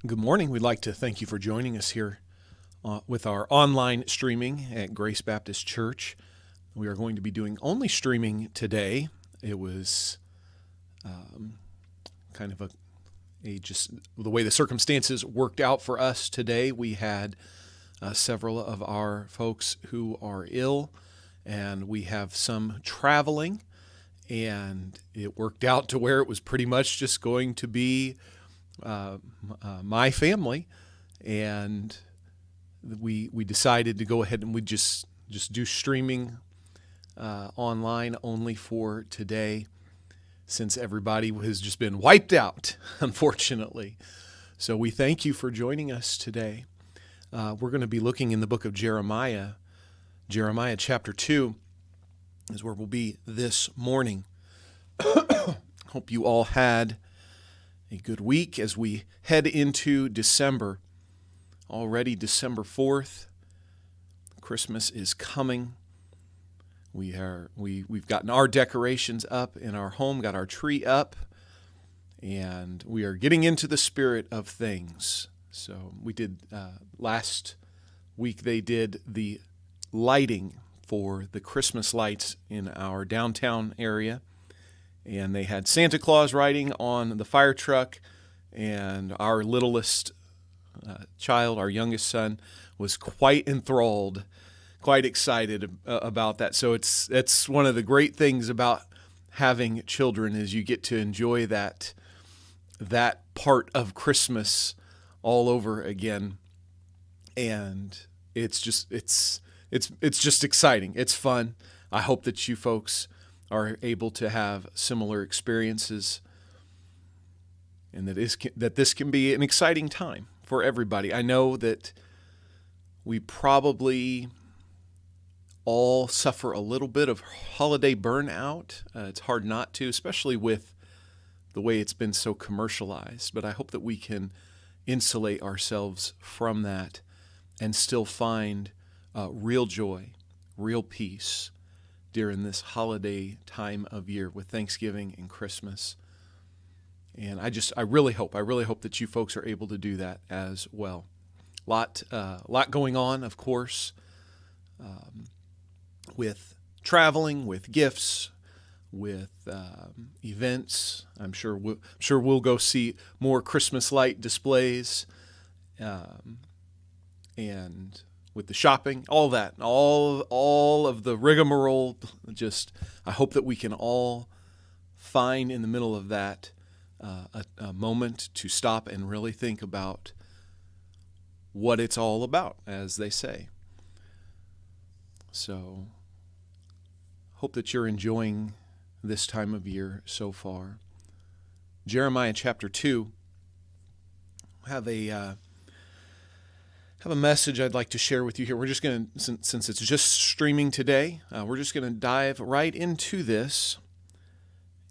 Good morning. We'd like to thank you for joining us here with our online streaming at Grace Baptist Church. We are going to be doing only streaming today. It was kind of just the way the circumstances worked out for us today. We had several of our folks who are ill, and we have some traveling, and it worked out to where it was pretty much just going to be my family, and we decided to go ahead and we just do streaming online only for today, since everybody has just been wiped out, unfortunately. So we thank you for joining us today. We're going to be looking in the book of Jeremiah. Jeremiah chapter 2 is where we'll be this morning. Hope you all had a good week as we head into December. Already December 4th. Christmas is coming. We've gotten our decorations up in our home, got our tree up, and we are getting into the spirit of things. So we did last week they did the lighting for the Christmas lights in our downtown area. And they had Santa Claus riding on the fire truck, and our littlest child, our youngest son, was quite enthralled, quite excited about that. So it's one of the great things about having children is you get to enjoy that part of Christmas all over again, and it's just exciting. It's fun. I hope that you folks are able to have similar experiences, and that this can be an exciting time for everybody. I know that we probably all suffer a little bit of holiday burnout. It's hard not to, especially with the way it's been so commercialized, but I hope that we can insulate ourselves from that and still find real joy, real peace during this holiday time of year with Thanksgiving and Christmas. And I really hope that you folks are able to do that as well. Lot going on, of course, with traveling, with gifts, with events. I'm sure we'll go see more Christmas light displays, and with the shopping, all that, all of the rigmarole. I hope that we can all find in the middle of that a moment to stop and really think about what it's all about, as they say. So, hope that you're enjoying this time of year so far. Jeremiah chapter 2, have a message I'd like to share with you here. We're just going to, since it's just streaming today, we're just going to dive right into this.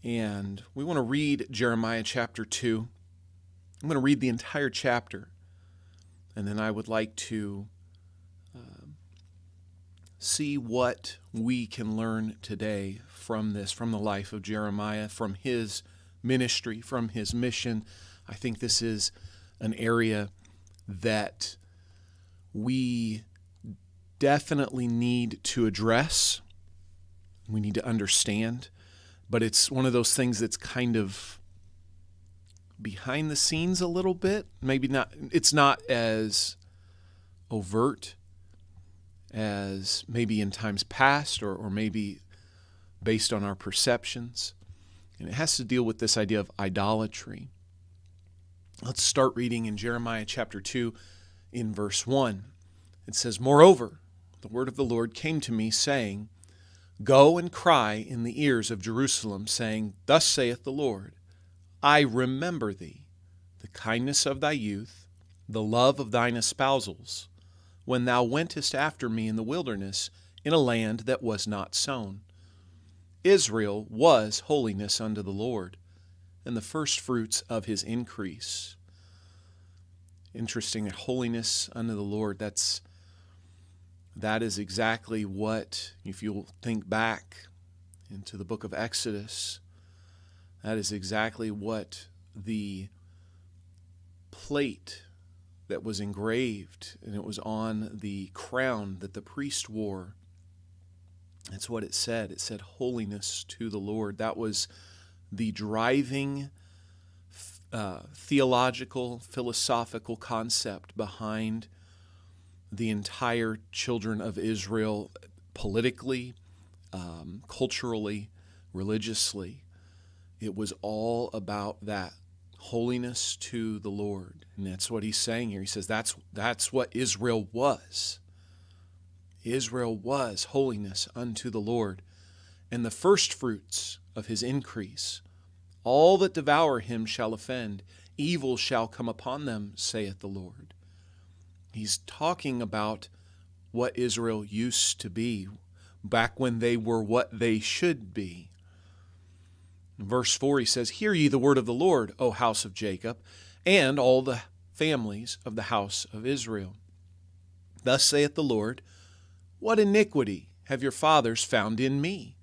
And we want to read Jeremiah chapter 2. I'm going to read the entire chapter. And then I would like to see what we can learn today from this, from the life of Jeremiah, from his ministry, from his mission. I think this is an area that we definitely need to address. We need to understand, but it's one of those things that's kind of behind the scenes a little bit. Maybe not, it's not as overt as maybe in times past, or maybe based on our perceptions. And it has to deal with this idea of idolatry. Let's start reading in Jeremiah chapter 2 in verse 1. It says, "Moreover, the word of the Lord came to me, saying, Go and cry in the ears of Jerusalem, saying, Thus saith the Lord, I remember thee, the kindness of thy youth, the love of thine espousals, when thou wentest after me in the wilderness, in a land that was not sown. Israel was holiness unto the Lord, and the firstfruits of his increase." Interesting, holiness unto the Lord. That is exactly what, if you'll think back into the book of Exodus, that is exactly what the plate that was engraved, and it was on the crown that the priest wore. That's what it said. It said, holiness to the Lord. That was the driving theological, philosophical concept behind the entire children of Israel, politically, culturally, religiously. It was all about that, holiness to the Lord. And that's what he's saying here. He says that's what Israel was. Israel was holiness unto the Lord, and the first fruits of his increase. All that devour him shall offend. Evil shall come upon them, saith the Lord. He's talking about what Israel used to be, back when they were what they should be. In verse 4 he says, hear ye the word of the Lord, O house of Jacob, and all the families of the house of Israel. Thus saith the Lord, what iniquity have your fathers found in me,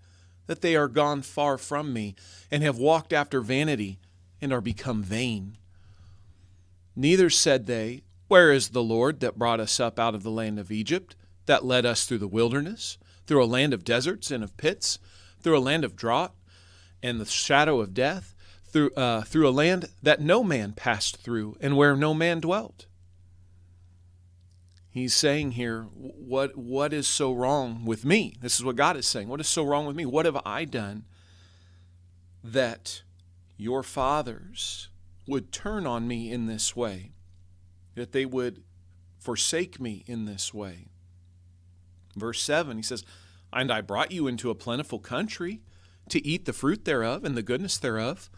that they are gone far from me, and have walked after vanity, and are become vain? Neither said they, where is the Lord that brought us up out of the land of Egypt, that led us through the wilderness, through a land of deserts and of pits, through a land of drought and the shadow of death, through a land that no man passed through, and where no man dwelt? He's saying here, what is so wrong with me? This is what God is saying. What is so wrong with me? What have I done that your fathers would turn on me in this way, that they would forsake me in this way? Verse 7, he says, and I brought you into a plentiful country, to eat the fruit thereof and the goodness thereof.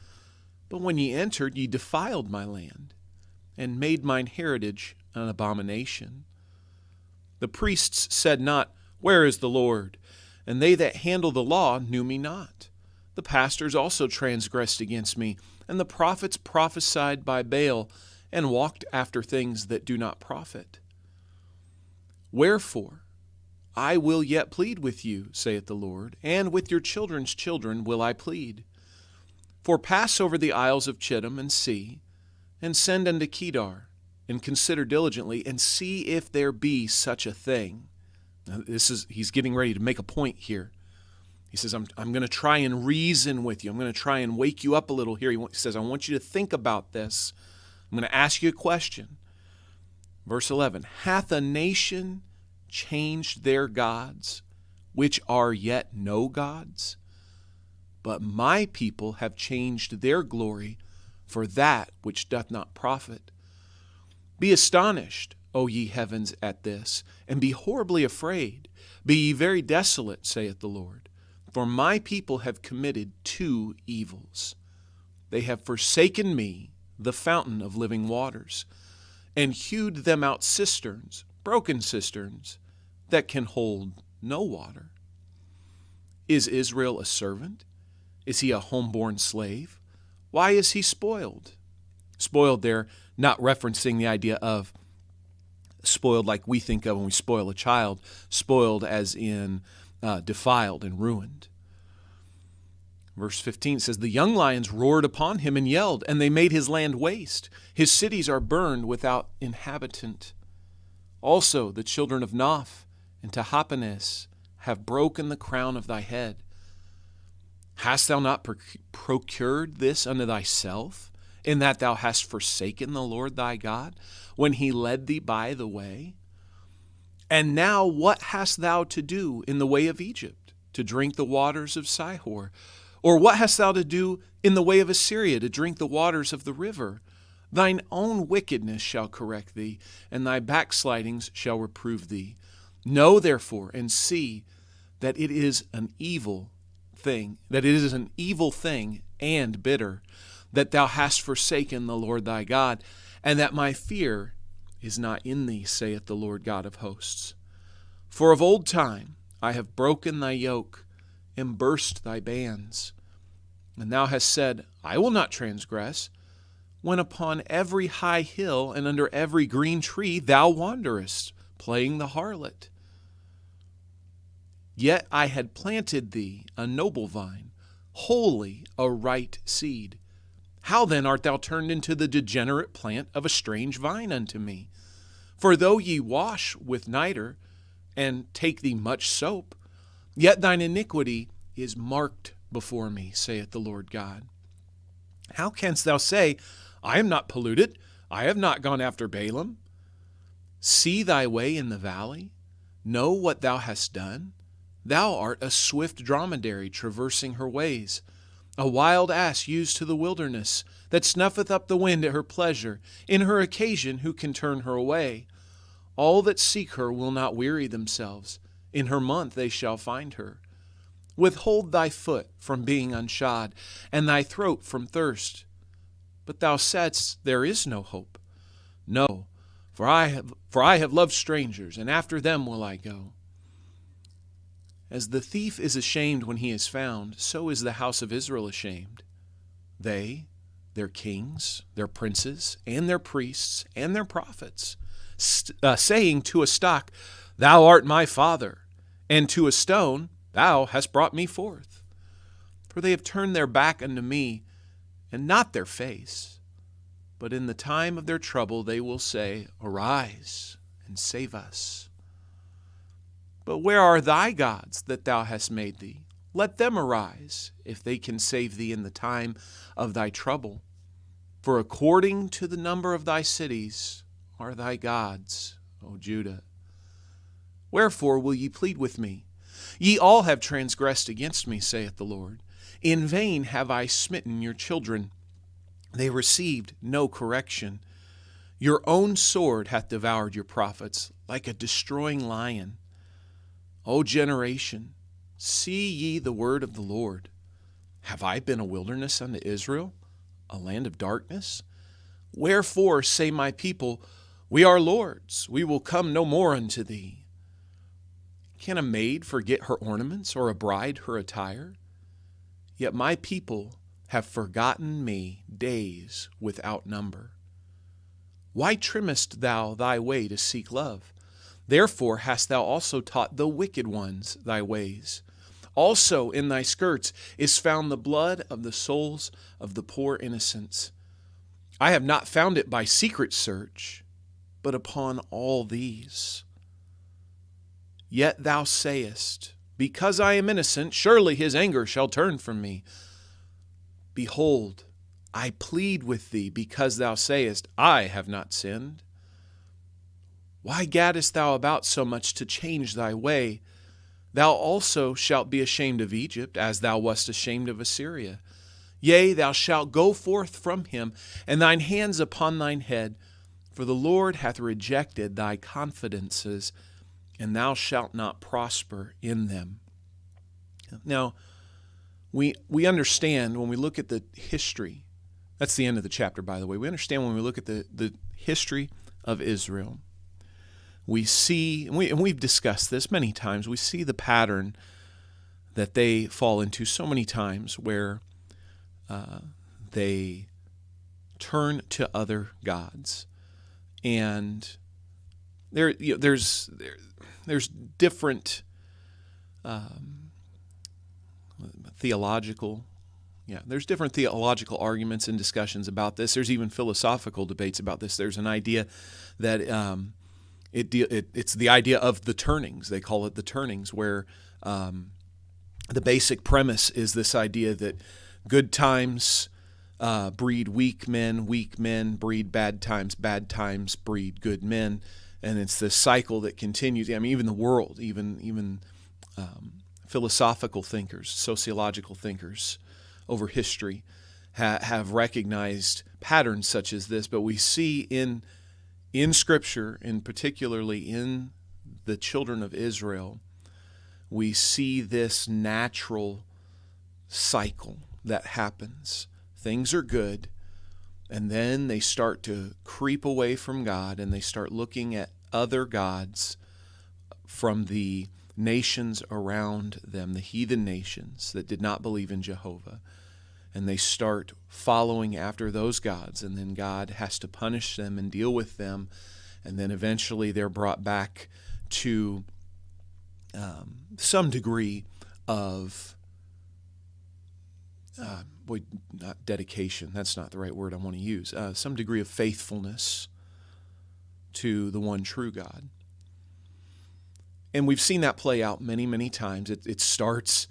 But when ye entered, ye defiled my land, and made mine heritage an abomination. The priests said not, where is the Lord? And they that handle the law knew me not. The pastors also transgressed against me, and the prophets prophesied by Baal, and walked after things that do not profit. Wherefore, I will yet plead with you, saith the Lord, and with your children's children will I plead. For pass over the isles of Chittim and see, and send unto Kedar, and consider diligently, and see if there be such a thing. Now, he's getting ready to make a point here. He says, I'm going to try and reason with you. I'm going to try and wake you up a little here. He says, I want you to think about this. I'm going to ask you a question. Verse 11, hath a nation changed their gods, which are yet no gods? But my people have changed their glory for that which doth not profit. Be astonished, O ye heavens, at this, and be horribly afraid. Be ye very desolate, saith the Lord. For my people have committed two evils. They have forsaken me, the fountain of living waters, and hewed them out cisterns, broken cisterns, that can hold no water. Is Israel a servant? Is he a homeborn slave? Why is he spoiled? Spoiled there, not referencing the idea of spoiled like we think of when we spoil a child, spoiled as in defiled and ruined. Verse 15 says, the young lions roared upon him and yelled, and they made his land waste. His cities are burned without inhabitant. Also the children of Noph and Tahpanhes have broken the crown of thy head. Hast thou not procured this unto thyself, in that thou hast forsaken the Lord thy God, when he led thee by the way? And now what hast thou to do in the way of Egypt, to drink the waters of Sihor? Or what hast thou to do in the way of Assyria, to drink the waters of the river? Thine own wickedness shall correct thee, and thy backslidings shall reprove thee. Know therefore and see that it is an evil thing, and bitter, that thou hast forsaken the Lord thy God, and that my fear is not in thee, saith the Lord God of hosts. For of old time I have broken thy yoke, and burst thy bands. And thou hast said, I will not transgress, when upon every high hill and under every green tree thou wanderest, playing the harlot. Yet I had planted thee a noble vine, wholly a right seed, How then art thou turned into the degenerate plant of a strange vine unto me? For though ye wash with nitre, and take thee much soap, yet thine iniquity is marked before me, saith the Lord God. How canst thou say, I am not polluted, I have not gone after Balaam? See thy way in the valley, know what thou hast done. Thou art a swift dromedary traversing her ways, a wild ass used to the wilderness, that snuffeth up the wind at her pleasure. In her occasion who can turn her away? All that seek her will not weary themselves. In her month they shall find her. Withhold thy foot from being unshod, and thy throat from thirst. But thou saidst, there is no hope. No, for I have loved strangers, and after them will I go. As the thief is ashamed when he is found, so is the house of Israel ashamed. They, their kings, their princes, and their priests, and their prophets, saying to a stock, Thou art my father, and to a stone, Thou hast brought me forth. For they have turned their back unto me, and not their face. But in the time of their trouble they will say, Arise, and save us. But where are thy gods that thou hast made thee? Let them arise, if they can save thee in the time of thy trouble. For according to the number of thy cities are thy gods, O Judah. Wherefore will ye plead with me? Ye all have transgressed against me, saith the Lord. In vain have I smitten your children. They received no correction. Your own sword hath devoured your prophets, like a destroying lion. O generation, see ye the word of the Lord. Have I been a wilderness unto Israel, a land of darkness? Wherefore say my people, We are lords, we will come no more unto thee. Can a maid forget her ornaments, or a bride her attire? Yet my people have forgotten me days without number. Why trimmest thou thy way to seek love? Therefore hast thou also taught the wicked ones thy ways. Also in thy skirts is found the blood of the souls of the poor innocents. I have not found it by secret search, but upon all these. Yet thou sayest, Because I am innocent, surely his anger shall turn from me. Behold, I plead with thee, because thou sayest, I have not sinned. Why gaddest thou about so much to change thy way? Thou also shalt be ashamed of Egypt, as thou wast ashamed of Assyria. Yea, thou shalt go forth from him, and thine hands upon thine head, for the Lord hath rejected thy confidences, and thou shalt not prosper in them. Now, we understand when we look at the history, that's the end of the chapter, by the way. We understand when we look at the history of Israel, we see, and we've discussed this many times, we see the pattern that they fall into so many times where they turn to other gods. And there's different theological arguments and discussions about this. There's even philosophical debates about this. There's an idea that it's the idea of the turnings. They call it the turnings, where the basic premise is this idea that good times breed weak men breed bad times breed good men, and it's this cycle that continues. I mean, even the world, even philosophical thinkers, sociological thinkers over history have recognized patterns such as this. But we see in Scripture, and particularly in the children of Israel, we see this natural cycle that happens. Things are good, and then they start to creep away from God, and they start looking at other gods from the nations around them, the heathen nations that did not believe in Jehovah. And they start following after those gods, and then God has to punish them and deal with them, and then eventually they're brought back to some degree of not dedication, that's not the right word I want to use, some degree of faithfulness to the one true God. And we've seen that play out many, many times. It starts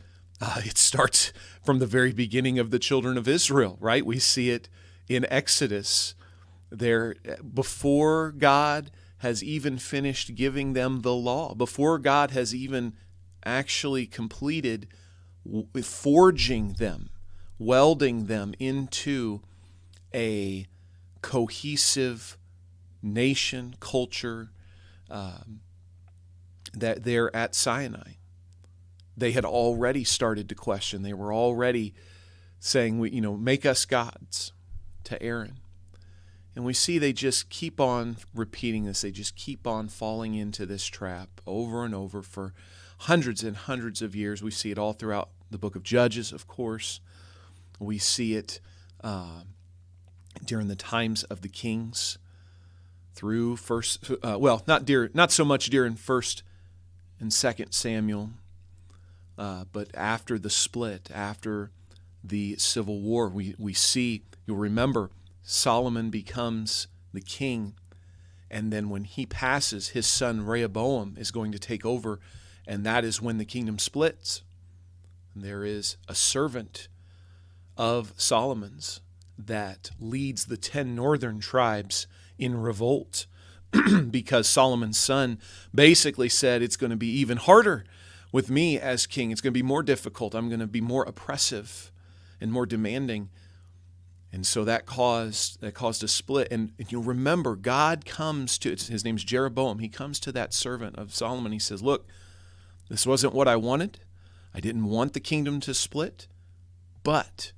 from the very beginning of the children of Israel, right? We see it in Exodus. There, before God has even finished giving them the law, before God has even actually completed forging them, welding them into a cohesive nation, culture, that they're at Sinai. They had already started to question. They were already saying, make us gods to Aaron. And we see they just keep on repeating this. They just keep on falling into this trap over and over for hundreds and hundreds of years. We see it all throughout the book of Judges, of course. We see it during the times of the kings through not so much during 1st and 2nd Samuel, but after the split, after the civil war, we see, you'll remember, Solomon becomes the king, and then when he passes, his son Rehoboam is going to take over, and that is when the kingdom splits. And there is a servant of Solomon's that leads the 10 northern tribes in revolt because Solomon's son basically said, it's going to be even harder with me as king. It's going to be more difficult. I'm going to be more oppressive and more demanding. And so that caused a split. And you'll remember, God comes to, his name's Jeroboam, he comes to that servant of Solomon. He says, look, this wasn't what I wanted. I didn't want the kingdom to split, but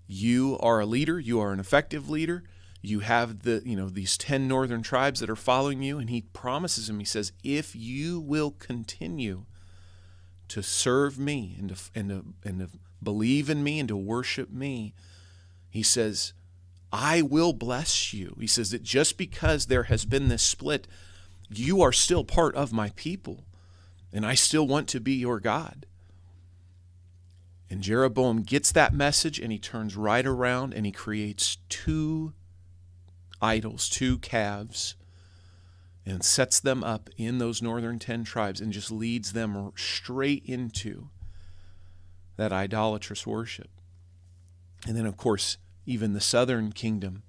you are a leader. You are an effective leader. You have these 10 northern tribes that are following you. And he promises him, he says, if you will continue to serve me and to believe in me and to worship me, he says, I will bless you. He says that just because there has been this split, you are still part of my people, and I still want to be your God. And Jeroboam gets that message, and he turns right around, and he creates 2 idols, 2 calves, and sets them up in those northern 10 tribes and just leads them straight into that idolatrous worship. And then, of course, even the southern kingdom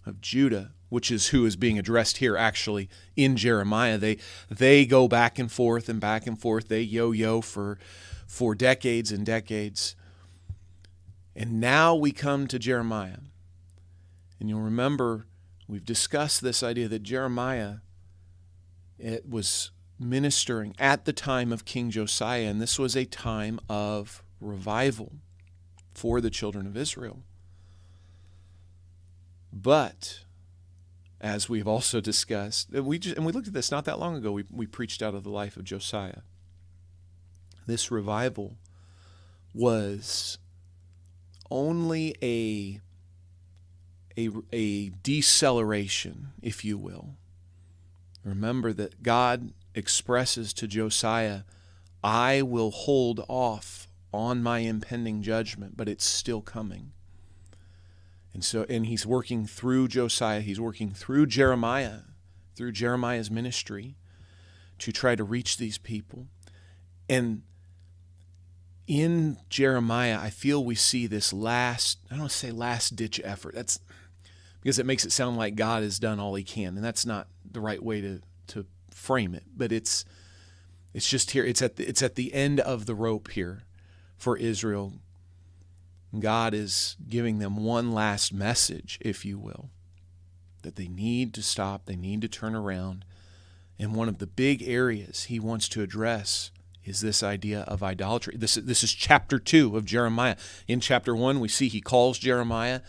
of Judah, which is who is being addressed here actually in Jeremiah, they go back and forth and back and forth. They yo-yo for decades and decades. And now we come to Jeremiah. And you'll remember, we've discussed this idea that Jeremiah, it was ministering at the time of King Josiah, and this was a time of revival for the children of Israel. But as we've also discussed, and we looked at this not that long ago, we preached out of the life of Josiah. This revival was only a deceleration, if you will. Remember that God expresses to Josiah, I will hold off on my impending judgment, but it's still coming. And he's working through Josiah, he's working through Jeremiah, through Jeremiah's ministry to try to reach these people. And in Jeremiah, I feel we see this I don't want to say last-ditch effort. That's because it makes it sound like God has done all he can, and that's not the right way to frame it. But it's just here. It's at the end of the rope here for Israel. God is giving them one last message, if you will, that they need to stop, they need to turn around. And one of the big areas he wants to address is this idea of idolatry. This is chapter 2 of Jeremiah. In chapter 1, we see he calls Jeremiah,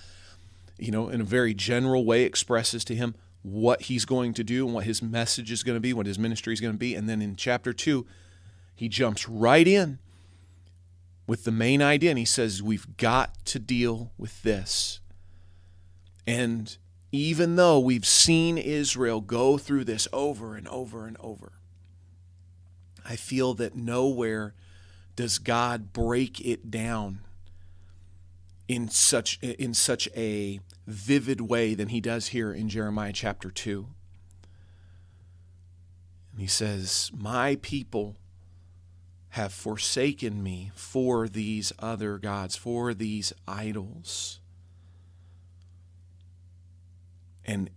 in a very general way, expresses to him what he's going to do and what his message is going to be, what his ministry is going to be. And then in chapter 2, he jumps right in with the main idea, and he says, we've got to deal with this. And even though we've seen Israel go through this over and over and over, I feel that nowhere does God break it down in such a vivid way than he does here in Jeremiah chapter 2. And he says, my people have forsaken me for these other gods, for these idols. And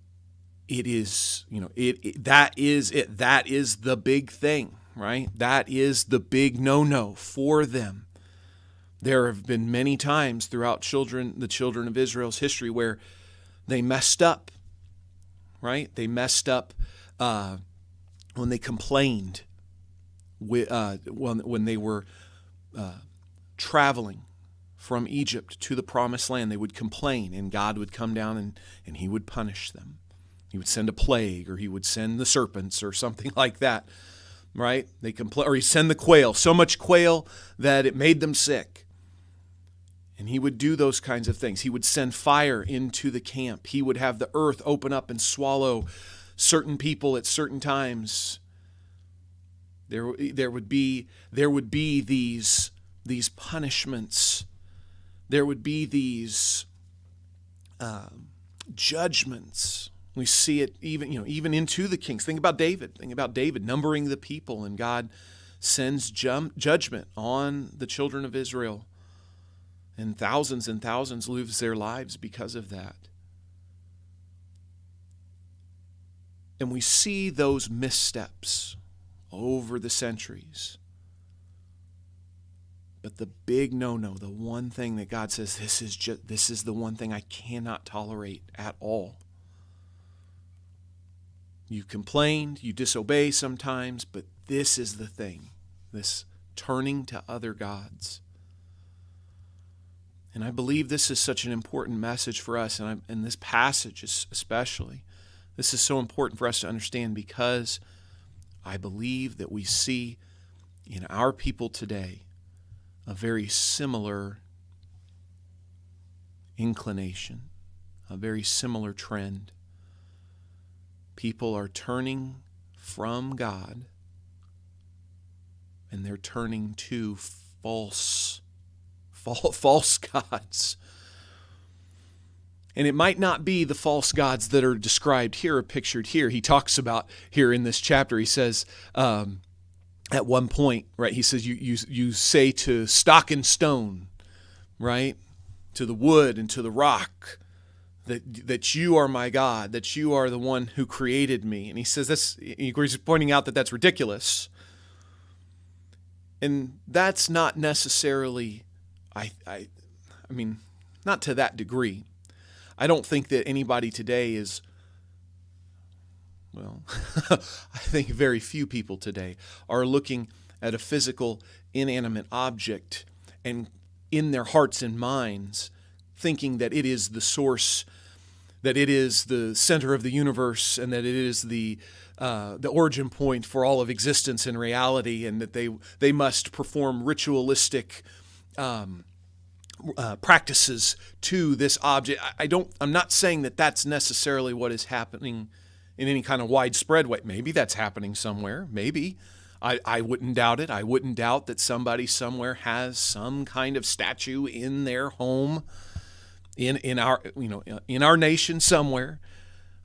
it is, that is it. That is the big thing, right? That is the big no-no for them. There have been many times throughout the children of Israel's history where they messed up, right? They messed up when they complained when they were traveling from Egypt to the promised land. They would complain, and God would come down and he would punish them. He would send a plague, or he would send the serpents or something like that, right? They or he'd send the quail, so much quail that it made them sick. And he would do those kinds of things. He would send fire into the camp. He would have the earth open up and swallow certain people at certain times. There would be these punishments. There would be these judgments. We see it even into the kings. Think about David. Think about David numbering the people, and God sends judgment on the children of Israel. And thousands lose their lives because of that. And we see those missteps over the centuries. But the big no-no, the one thing that God says, this is the one thing I cannot tolerate at all. You complained, you disobey sometimes, but this is the thing, this turning to other gods. And I believe this is such an important message for us, and this passage especially. This is so important for us to understand, because I believe that we see in our people today a very similar inclination, a very similar trend. People are turning from God, and they're turning to false gods. And it might not be the false gods that are described here or pictured here. He talks about here in this chapter, he says at one point, right, he says you say to stock and stone, right, to the wood and to the rock, that you are my God, that you are the one who created me. And he says he's pointing out that that's ridiculous. And that's not necessarily, I mean, not to that degree. I don't think that anybody today is, well, I think very few people today are looking at a physical, inanimate object and in their hearts and minds thinking that it is the source, that it is the center of the universe, and that it is the origin point for all of existence and reality, and that they must perform ritualistic practices to this object. I'm not saying that that's necessarily what is happening in any kind of widespread way. Maybe that's happening somewhere. Maybe. I wouldn't doubt it. I wouldn't doubt that somebody somewhere has some kind of statue in their home, in our nation somewhere.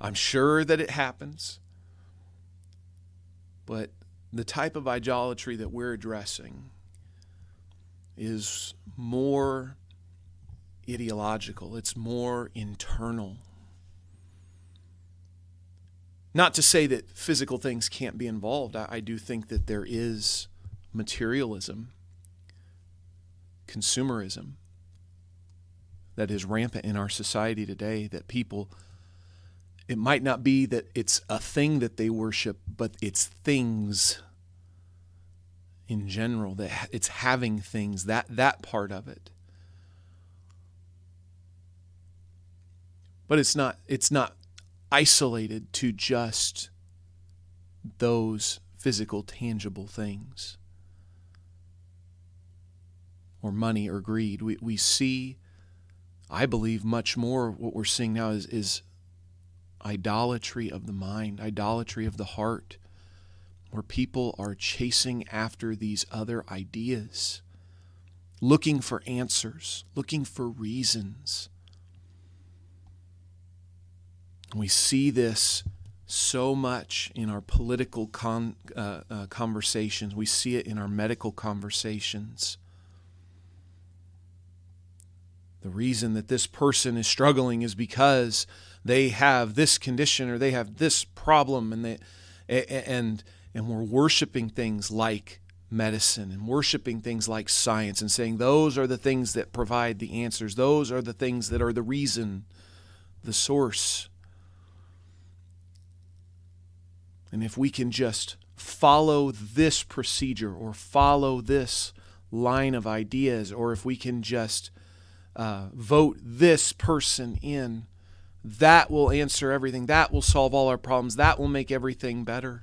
I'm sure that it happens. But the type of idolatry that we're addressing is more ideological. It's more internal. Not to say that physical things can't be involved. I do think that there is materialism, consumerism that is rampant in our society today, that people, it might not be that it's a thing that they worship, but it's things in general, that it's having things, that part of it. But it's not isolated to just those physical, tangible things, or money or greed. We see, I believe, much more what we're seeing now is idolatry of the mind, idolatry of the heart, where people are chasing after these other ideas looking for answers, looking for reasons. We see this so much in our political conversations. We see it in our medical conversations. The reason that this person is struggling is because they have this condition or they have this problem, and we're worshiping things like medicine and worshiping things like science and saying those are the things that provide the answers. Those are the things that are the reason, the source. And if we can just follow this procedure or follow this line of ideas, or if we can just vote this person in, that will answer everything. That will solve all our problems. That will make everything better.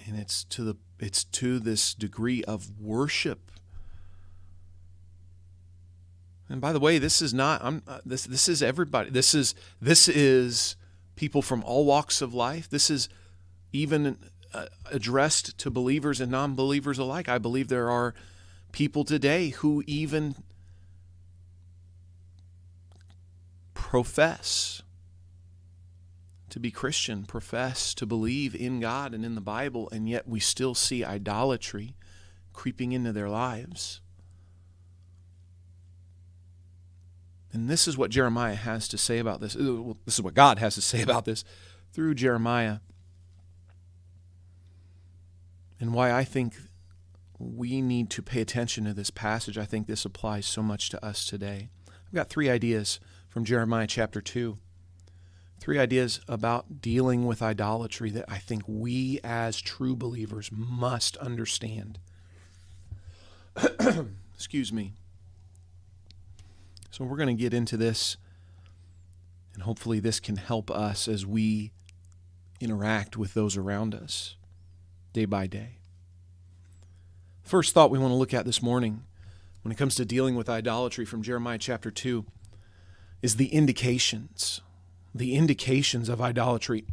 And it's to this degree of worship. And by the way, this is not this is everybody. This is people from all walks of life. This is even addressed to believers and non-believers alike. I believe there are people today who even profess to be Christian, profess to believe in God and in the Bible, and yet we still see idolatry creeping into their lives. And this is what Jeremiah has to say about this. This is what God has to say about this through Jeremiah. And why I think we need to pay attention to this passage. I think this applies so much to us today. I've got 3 ideas from Jeremiah chapter 2. 3 ideas about dealing with idolatry that I think we as true believers must understand. Excuse me. So we're going to get into this, and hopefully this can help us as we interact with those around us day by day. First thought we want to look at this morning when it comes to dealing with idolatry from Jeremiah chapter 2 is the indications of idolatry.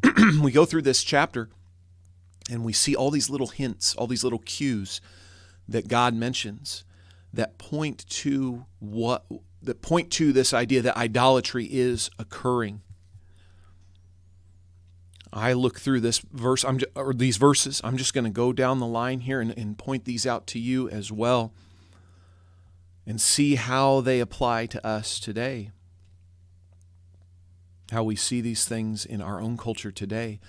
We go through this chapter and we see all these little hints, all these little cues that God mentions that point to this idea that idolatry is occurring. I look through this verse, these verses. I'm just going to go down the line here and point these out to you as well and see how they apply to us today, how we see these things in our own culture today.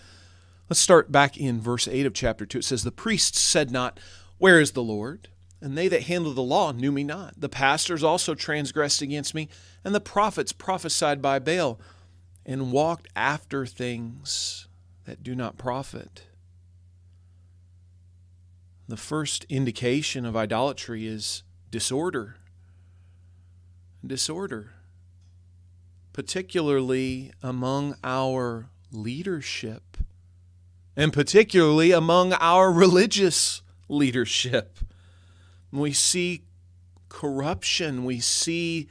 Let's start back in verse 8 of chapter 2. It says, "The priests said not, 'Where is the Lord?' And they that handle the law knew me not. The pastors also transgressed against me, and the prophets prophesied by Baal, and walked after things that do not profit." The first indication of idolatry is disorder. Disorder, particularly among our leadership, and particularly among our religious leadership. We see corruption. We see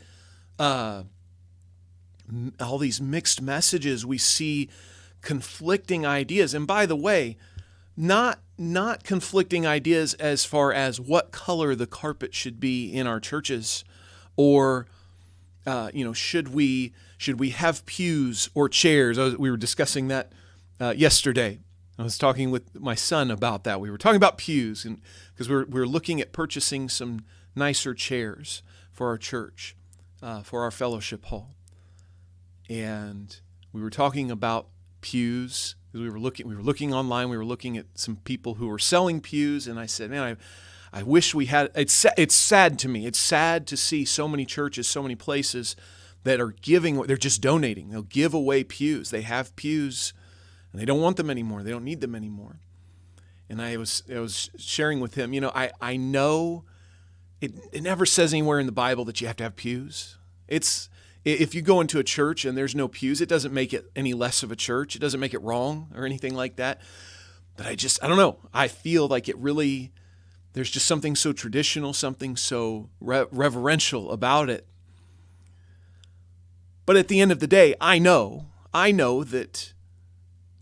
all these mixed messages. We see conflicting ideas. And by the way, not conflicting ideas as far as what color the carpet should be in our churches, or should we have pews or chairs? We were discussing that yesterday. I was talking with my son about that. We were talking about pews, and because we're looking at purchasing some nicer chairs for our church, for our fellowship hall, and we were talking about pews. We were looking online. We were looking at some people who were selling pews, and I said, "Man, I wish we had." It's sad to me. It's sad to see so many churches, so many places that are giving. They're just donating. They'll give away pews. They have pews, and they don't want them anymore. They don't need them anymore. And I was sharing with him. I know it never says anywhere in the Bible that you have to have pews. If you go into a church and there's no pews, it doesn't make it any less of a church. It doesn't make it wrong or anything like that. But I don't know. I feel like there's just something so traditional, something so reverential about it. But at the end of the day, I know that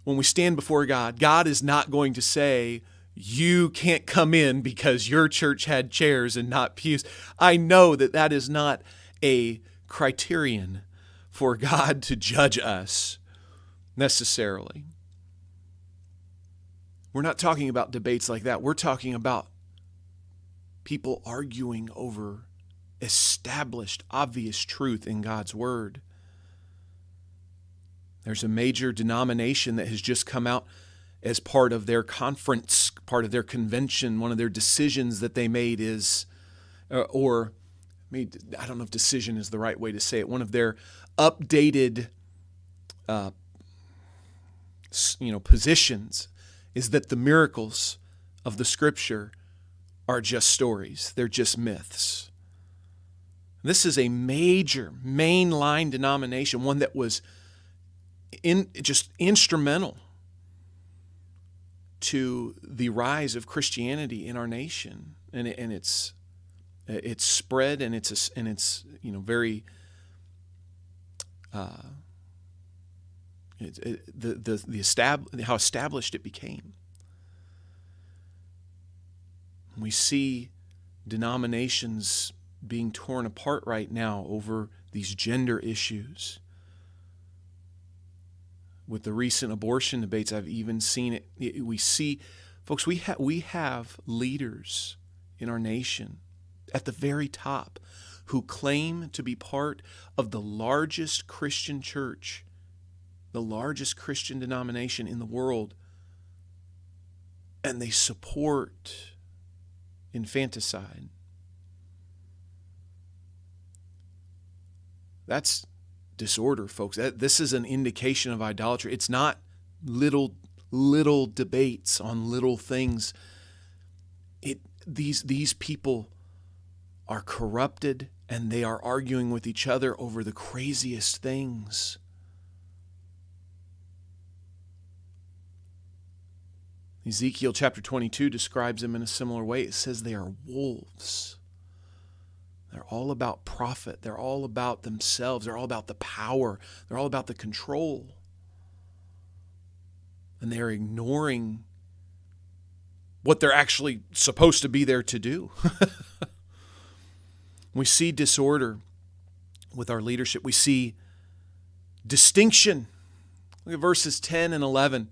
when we stand before God, God is not going to say, you can't come in because your church had chairs and not pews. I know that that is not a criterion for God to judge us necessarily. We're not talking about debates like that. We're talking about people arguing over established, obvious truth in God's Word. There's a major denomination that has just come out as part of their conference, part of their convention. One of their decisions that they made is, I don't know if decision is the right way to say it, one of their updated positions is that the miracles of the Scripture are just stories. They're just myths. This is a major, mainline denomination, one that was just instrumental to the rise of Christianity in our nation, and it's spread, and it's very how established it became. We see denominations being torn apart right now over these gender issues. With the recent abortion debates, I've even seen it. We see, folks, we have leaders in our nation at the very top who claim to be part of the largest Christian church, the largest Christian denomination in the world, and they support infanticide. That's disorder, folks. This is an indication of idolatry. It's not little debates on little things. These people are corrupted, and they are arguing with each other over the craziest things. Ezekiel chapter 22 describes them in a similar way. It says they are wolves. They're all about profit. They're all about themselves. They're all about the power. They're all about the control. And they're ignoring what they're actually supposed to be there to do. We see disorder with our leadership. We see distinction. Look at verses 10 and 11.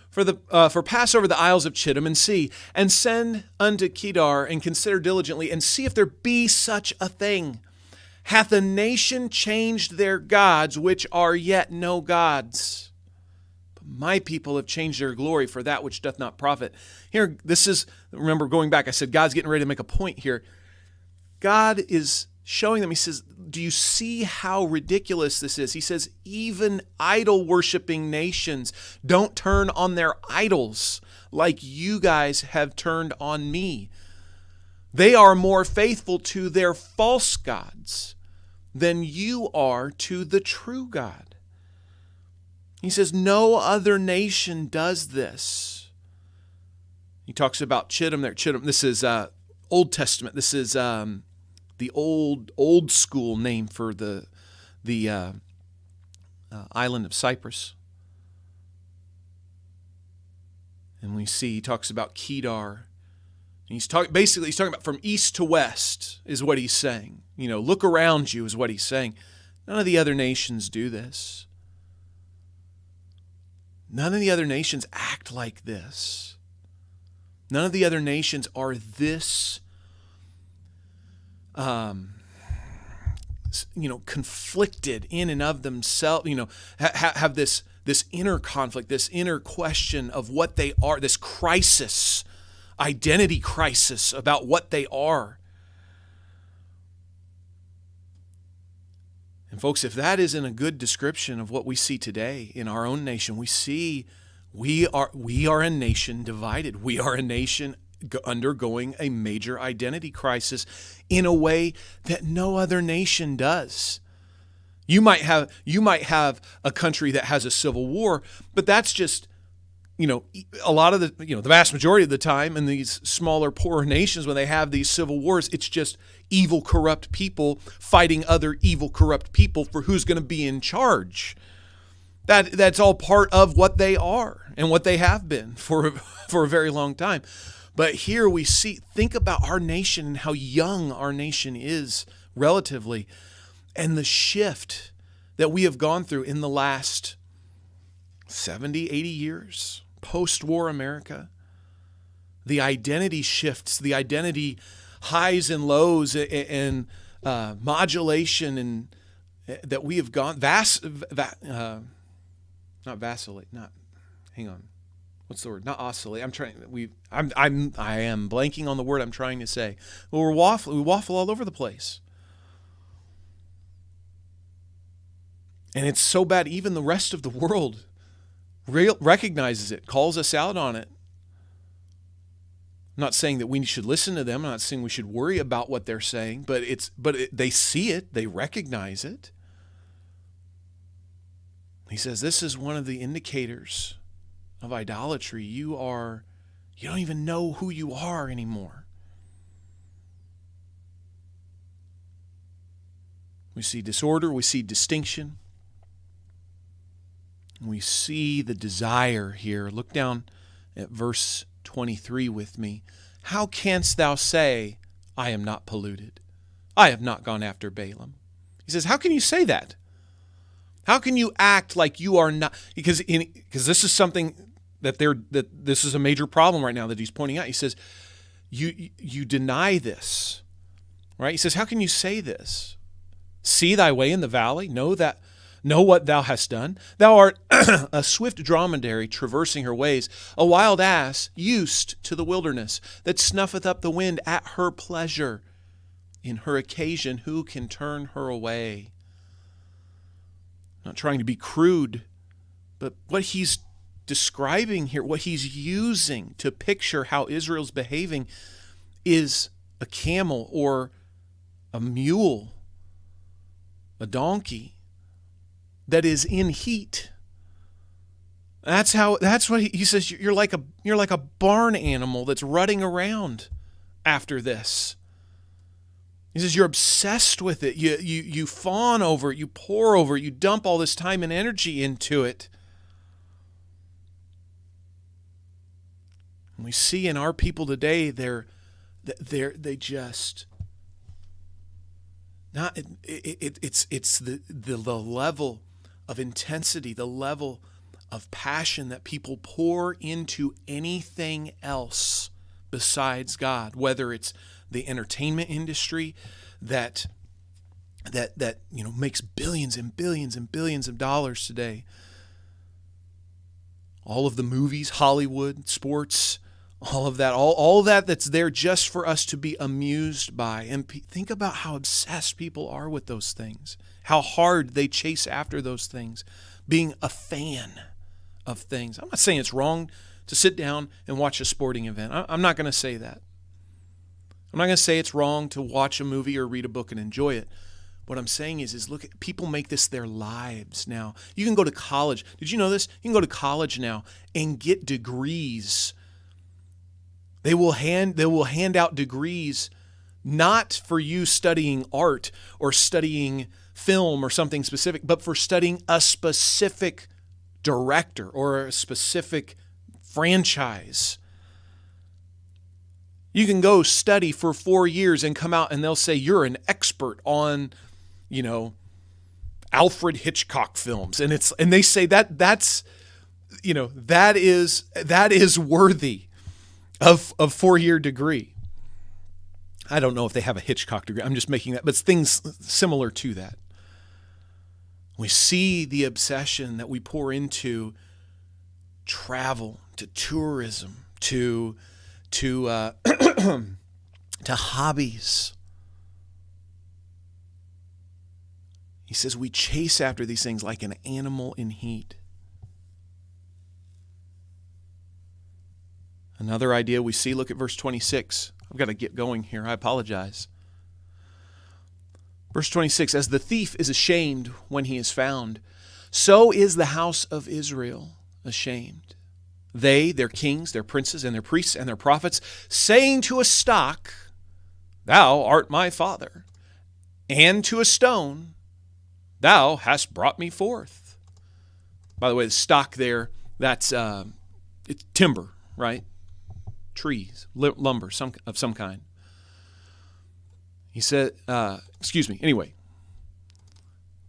For pass over the isles of Chittim and see, and send unto Kedar, and consider diligently, and see if there be such a thing. Hath a nation changed their gods, which are yet no gods? But my people have changed their glory for that which doth not profit. Here, remember going back, I said God's getting ready to make a point here. God is showing them, he says, do you see how ridiculous this is? He says, even idol-worshiping nations don't turn on their idols like you guys have turned on me. They are more faithful to their false gods than you are to the true God. He says, no other nation does this. He talks about Chittim there. Chittim, this is Old Testament. This is the old school name for the island of Cyprus. And we see he talks about Kedar. And he's talking about from east to west is what he's saying. Look around you is what he's saying. None of the other nations do this. None of the other nations act like this. None of the other nations are this conflicted in and of themselves, have this inner conflict, this inner question of what they are, this crisis, identity crisis about what they are. And folks, if that isn't a good description of what we see today in our own nation, we see we are a nation divided. We are a nation undergoing a major identity crisis in a way that no other nation does. You might have a country that has a civil war, but that's just, a lot of the vast majority of the time in these smaller, poorer nations, when they have these civil wars, it's just evil, corrupt people fighting other evil, corrupt people for who's going to be in charge. That's all part of what they are and what they have been for a very long time. But here we think about our nation and how young our nation is relatively, and the shift that we have gone through in the last 70, 80 years, post-war America. The identity shifts, the identity highs and lows and modulation and that we have gone, not vacillate, not, hang on. What's the word? Not oscillate. I am blanking on the word I'm trying to say. Well, we waffle all over the place. And it's so bad, even the rest of the world recognizes it, calls us out on it. I'm not saying that we should listen to them. I'm not saying we should worry about what they're saying, but they see it, they recognize it. He says this is one of the indicators of idolatry. You don't even know who you are anymore. We see disorder, we see distinction. We see the desire here. Look down at verse 23 with me. How canst thou say, I am not polluted? I have not gone after Balaam. He says, how can you say that? How can you act like you are not? Because this is something that this is a major problem right now that he's pointing out. He says, you deny this, right? He says, how can you say this? See thy way in the valley, know what thou hast done. Thou art a swift dromedary traversing her ways, a wild ass used to the wilderness, that snuffeth up the wind at her pleasure. In her occasion, who can turn her away? Not trying to be crude, but what he's describing here, what he's using to picture how Israel's behaving is a camel or a mule, a donkey that is in heat. That's what he says. You're like a barn animal that's rutting around after this. He says you're obsessed with it. You fawn over it. You pore over it. You dump all this time and energy into it. And we see in our people today, they just not. It's the level of intensity, the level of passion that people pour into anything else besides God, whether it's the entertainment industry that makes billions and billions and billions of dollars today. All of the movies, Hollywood, sports, all of that, all that that's there just for us to be amused by. And think about how obsessed people are with those things, how hard they chase after those things, being a fan of things. I'm not saying it's wrong to sit down and watch a sporting event. I'm not going to say that. I'm not going to say it's wrong to watch a movie or read a book and enjoy it. What I'm saying is look, people make this their lives now. You can go to college. Did you know this? You can go to college now and get degrees. They will hand out degrees not for you studying art or studying film or something specific, but for studying a specific director or a specific franchise. You can go study for 4 years and come out and they'll say you're an expert on, Alfred Hitchcock films. And they say that is worthy of 4-year degree. I don't know if they have a Hitchcock degree. I'm just making that, but it's things similar to that. We see the obsession that we pour into travel, to tourism, to hobbies. He says we chase after these things like an animal in heat. Another idea we see, look at verse 26. I've got to get going here. I apologize. Verse 26, as the thief is ashamed when he is found, so is the house of Israel ashamed. They, their kings, their princes, and their priests, and their prophets, saying to a stock, thou art my father, and to a stone, thou hast brought me forth. By the way, the stock there, that's it's timber, right? Trees, lumber, of some kind. He said, anyway,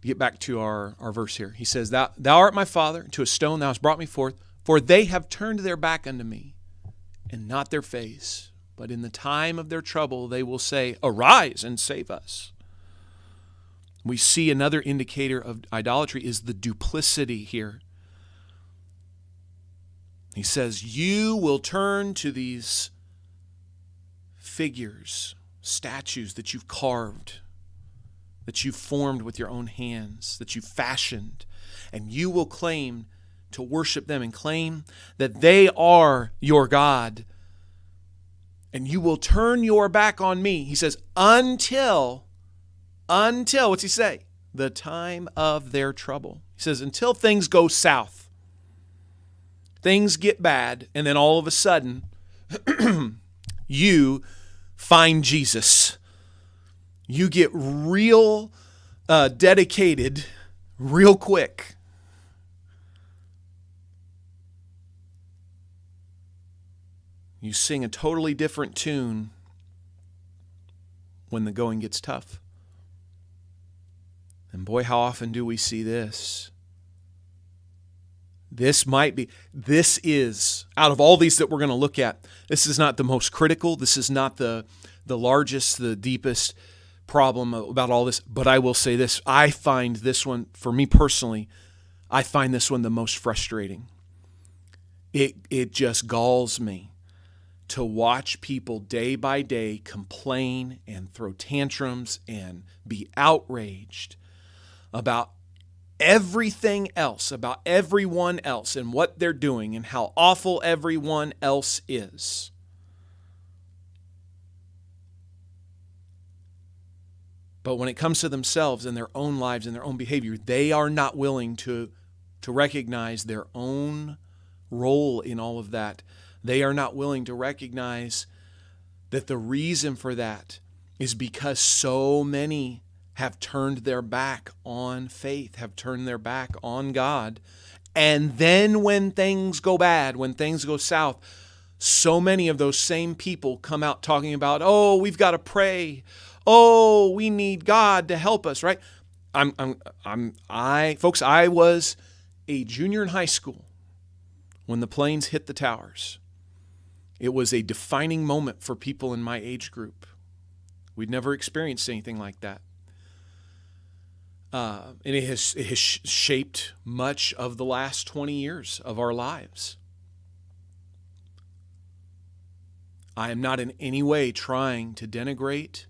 get back to our verse here. He says, Thou art my father, to a stone thou hast brought me forth, for they have turned their back unto me, and not their face. But in the time of their trouble they will say, Arise and save us. We see another indicator of idolatry is the duplicity here. He says, you will turn to these figures, statues that you've carved, that you've formed with your own hands, that you've fashioned, and you will claim to worship them and claim that they are your God. And you will turn your back on me. He says, until, what's he say? The time of their trouble. He says, until things go south. Things get bad, and then all of a sudden, you find Jesus. You get real dedicated real quick. You sing a totally different tune when the going gets tough. And boy, how often do we see this? This is, out of all these that we're going to look at, this is not the most critical. This is not the largest, the deepest problem about all this. But I will say this, I find this one, for me personally, I find this one the most frustrating. It just galls me to watch people day by day complain and throw tantrums and be outraged about everything else, about everyone else and what they're doing and how awful everyone else is. But when it comes to themselves and their own lives and their own behavior, they are not willing to recognize their own role in all of that. They are not willing to recognize that the reason for that is because so many have turned their back on faith, have turned their back on God. And then when things go bad, when things go south, so many of those same people come out talking about, oh, we've got to pray. Oh, we need God to help us, right? Folks, I was a junior in high school when the planes hit the towers. It was a defining moment for people in my age group. We'd never experienced anything like that. And it has shaped much of the last 20 years of our lives. I am not in any way trying to denigrate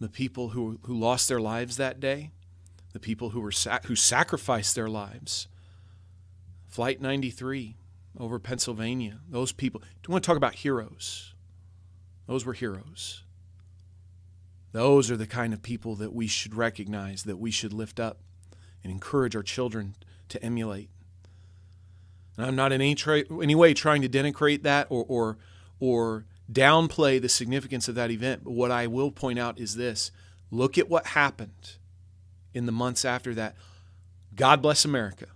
the people who lost their lives that day, the people who sacrificed their lives. Flight 93 over Pennsylvania, those people. Do you want to talk about heroes? Those were heroes. Those are the kind of people that we should recognize, that we should lift up and encourage our children to emulate. And I'm not in any way trying to denigrate that or downplay the significance of that event. But what I will point out is this. Look at what happened in the months after that. God bless America.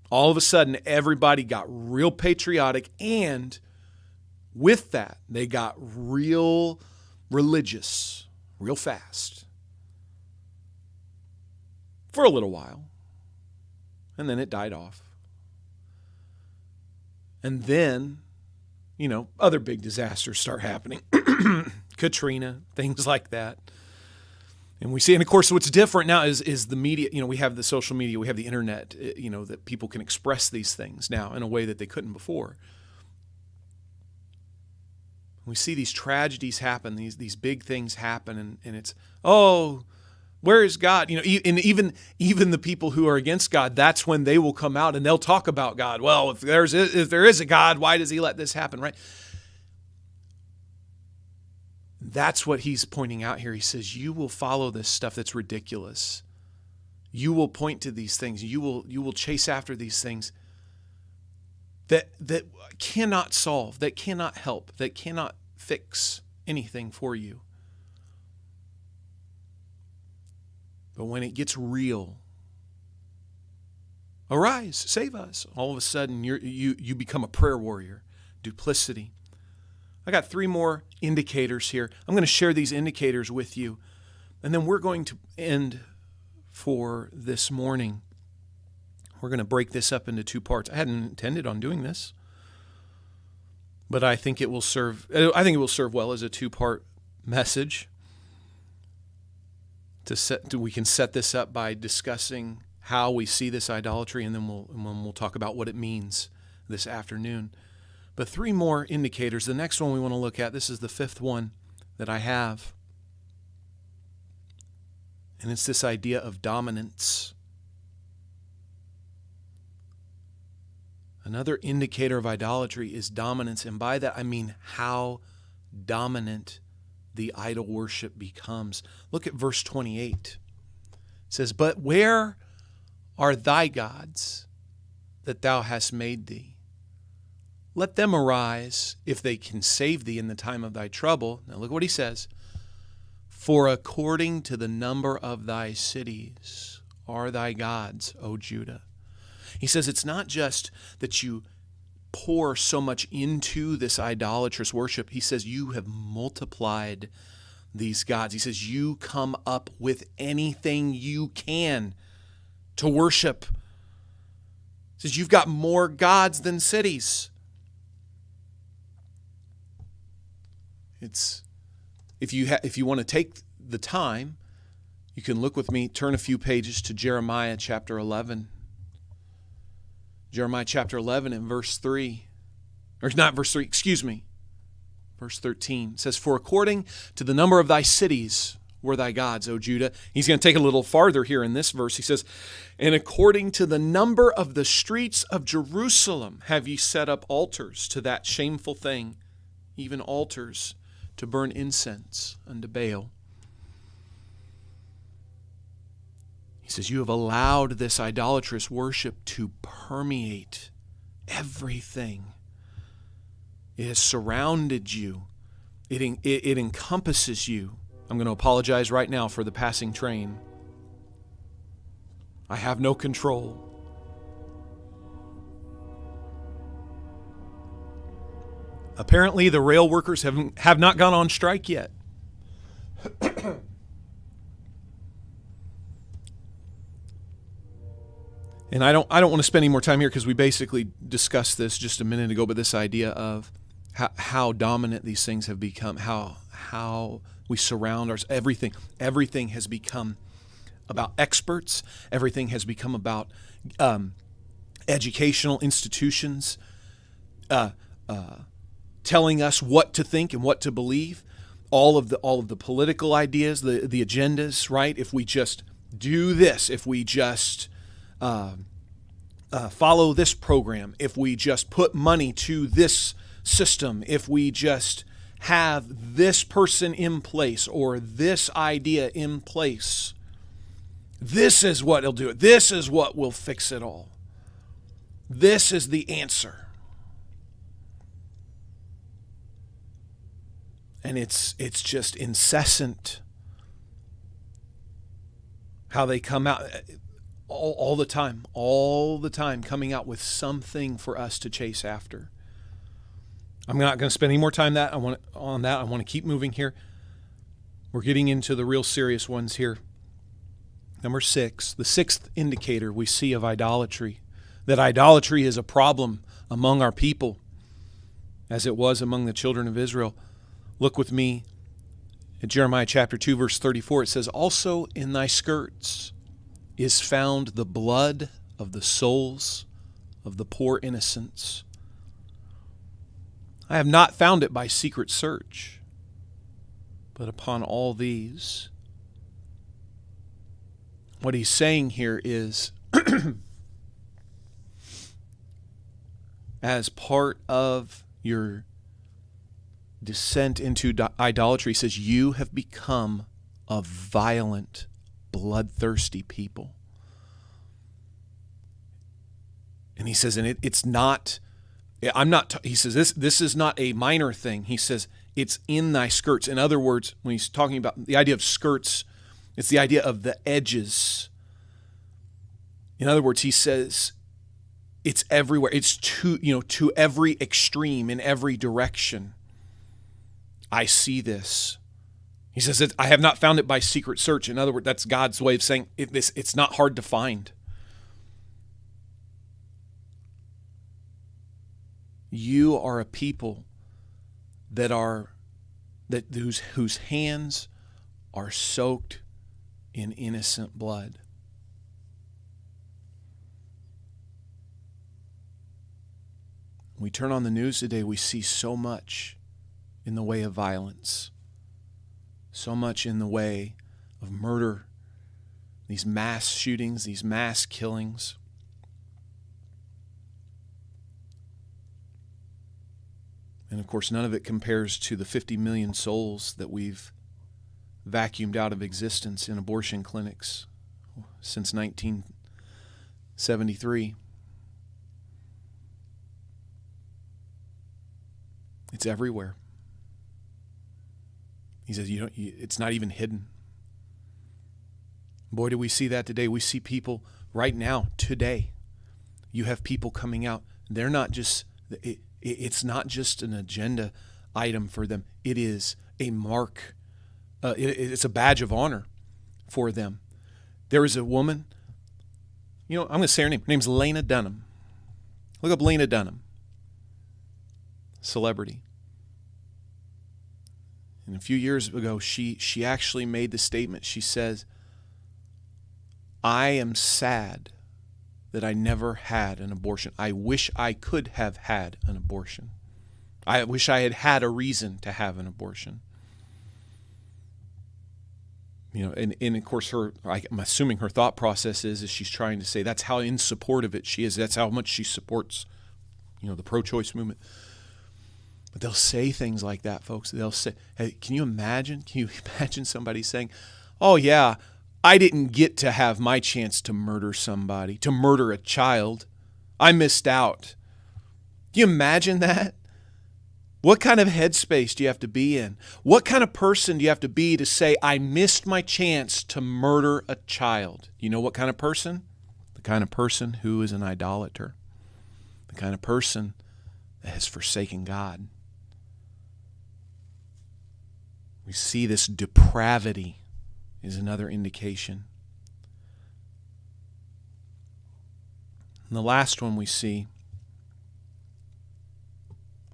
All of a sudden, everybody got real patriotic, and with that, they got real religious real fast for a little while, and then it died off. And then, other big disasters start happening. Katrina, things like that. And we see, and of course, what's different now is the media. We have the social media, we have the internet, that people can express these things now in a way that they couldn't before. We see these tragedies happen, these big things happen, and it's, oh, where is God? And even the people who are against God, that's when they will come out and they'll talk about God. Well, if there is a God, why does he let this happen, right? That's what he's pointing out here. He says, you will follow this stuff that's ridiculous. You will point to these things. You will chase after these things that cannot solve, that cannot help, that cannot fix anything for you. But when it gets real, Arise, save us. All of a sudden, you become a prayer warrior. Duplicity. I got 3 more indicators here. I'm going to share these indicators with you, and then we're going to end for this morning. We're going to break this up into 2 parts. I hadn't intended on doing this, but I think it will serve. I think it will serve well as a 2-part message. We can set this up by discussing how we see this idolatry, and then we'll talk about what it means this afternoon. But 3 more indicators. The next one we want to look at, this is the 5th one that I have, and it's this idea of dominance. Another indicator of idolatry is dominance, and by that I mean how dominant the idol worship becomes. Look at verse 28. It says, "But where are thy gods that thou hast made thee? Let them arise, if they can save thee in the time of thy trouble." Now look what he says. "For according to the number of thy cities are thy gods, O Judah." He says it's not just that you pour so much into this idolatrous worship. He says you have multiplied these gods. He says you come up with anything you can to worship. He says you've got more gods than cities. It's if you want to take the time, you can look with me, turn a few pages to Jeremiah chapter 11. Jeremiah chapter 11 and verse 3. Or not verse 3, excuse me. Verse 13. It says, "For according to the number of thy cities were thy gods, O Judah." He's going to take it a little farther here in this verse. He says, "And according to the number of the streets of Jerusalem have ye set up altars to that shameful thing, even altars to burn incense unto Baal." He says, you have allowed this idolatrous worship to permeate everything. It has surrounded you. It encompasses you. I'm going to apologize right now for the passing train. I have no control. Apparently, the rail workers have not gone on strike yet. And I don't want to spend any more time here because we basically discussed this just a minute ago, but this idea of how dominant these things have become, how we surround ourselves. Everything has become about experts. Everything has become about educational institutions telling us what to think and what to believe. All of the political ideas, the agendas, right? If we just do this, if we just follow this program, if we just put money to this system, if we just have this person in place or this idea in place, this is what will do it. This is what will fix it all. This is the answer. And it's just incessant how they come out all the time coming out with something for us to chase after. I'm not going to spend any more time on that. I want to keep moving here. We're getting into the real serious ones here. Number 6, the 6th indicator we see of idolatry, that idolatry is a problem among our people, as it was among the children of Israel. Look with me at Jeremiah chapter 2, verse 34. It says, "Also in thy skirts is found the blood of the souls of the poor innocents. I have not found it by secret search, but upon all these." What he's saying here is, as part of your descent into idolatry, he says, you have become a violent, bloodthirsty people. And he says, and it's not, he says, this is not a minor thing. He says, it's in thy skirts. In other words, when he's talking about the idea of skirts, it's the idea of the edges. In other words, he says, It's everywhere. It's to every extreme, in every direction. I see this. He says, I have not found it by secret search. In other words, that's God's way of saying it's not hard to find. You are a people whose hands are soaked in innocent blood. We turn on the news today, we see so much in the way of violence. So much in the way of murder, these mass shootings, these mass killings. And of course, none of it compares to the 50 million souls that we've vacuumed out of existence in abortion clinics since 1973. It's everywhere. He says, it's not even hidden. Boy, do we see that today. We see people right now, today. You have people coming out. They're not just, it's not just an agenda item for them. It is a mark. It's a badge of honor for them. There is a woman, I'm going to say her name. Her name's Lena Dunham. Look up Lena Dunham. Celebrity. And a few years ago, she actually made the statement. She says, I am sad that I never had an abortion. I wish I could have had an abortion. I wish I had a reason to have an abortion. And of course, I'm assuming her thought process is she's trying to say that's how in support of it she is. That's how much she supports, the pro-choice movement. But they'll say things like that, folks. They'll say, hey, can you imagine somebody saying, oh yeah, I didn't get to have my chance to murder somebody, to murder a child. I missed out. Can you imagine that? What kind of headspace do you have to be in? What kind of person do you have to be to say, I missed my chance to murder a child? You know what kind of person? The kind of person who is an idolater. The kind of person that has forsaken God. We see this depravity is another indication. And the last one we see,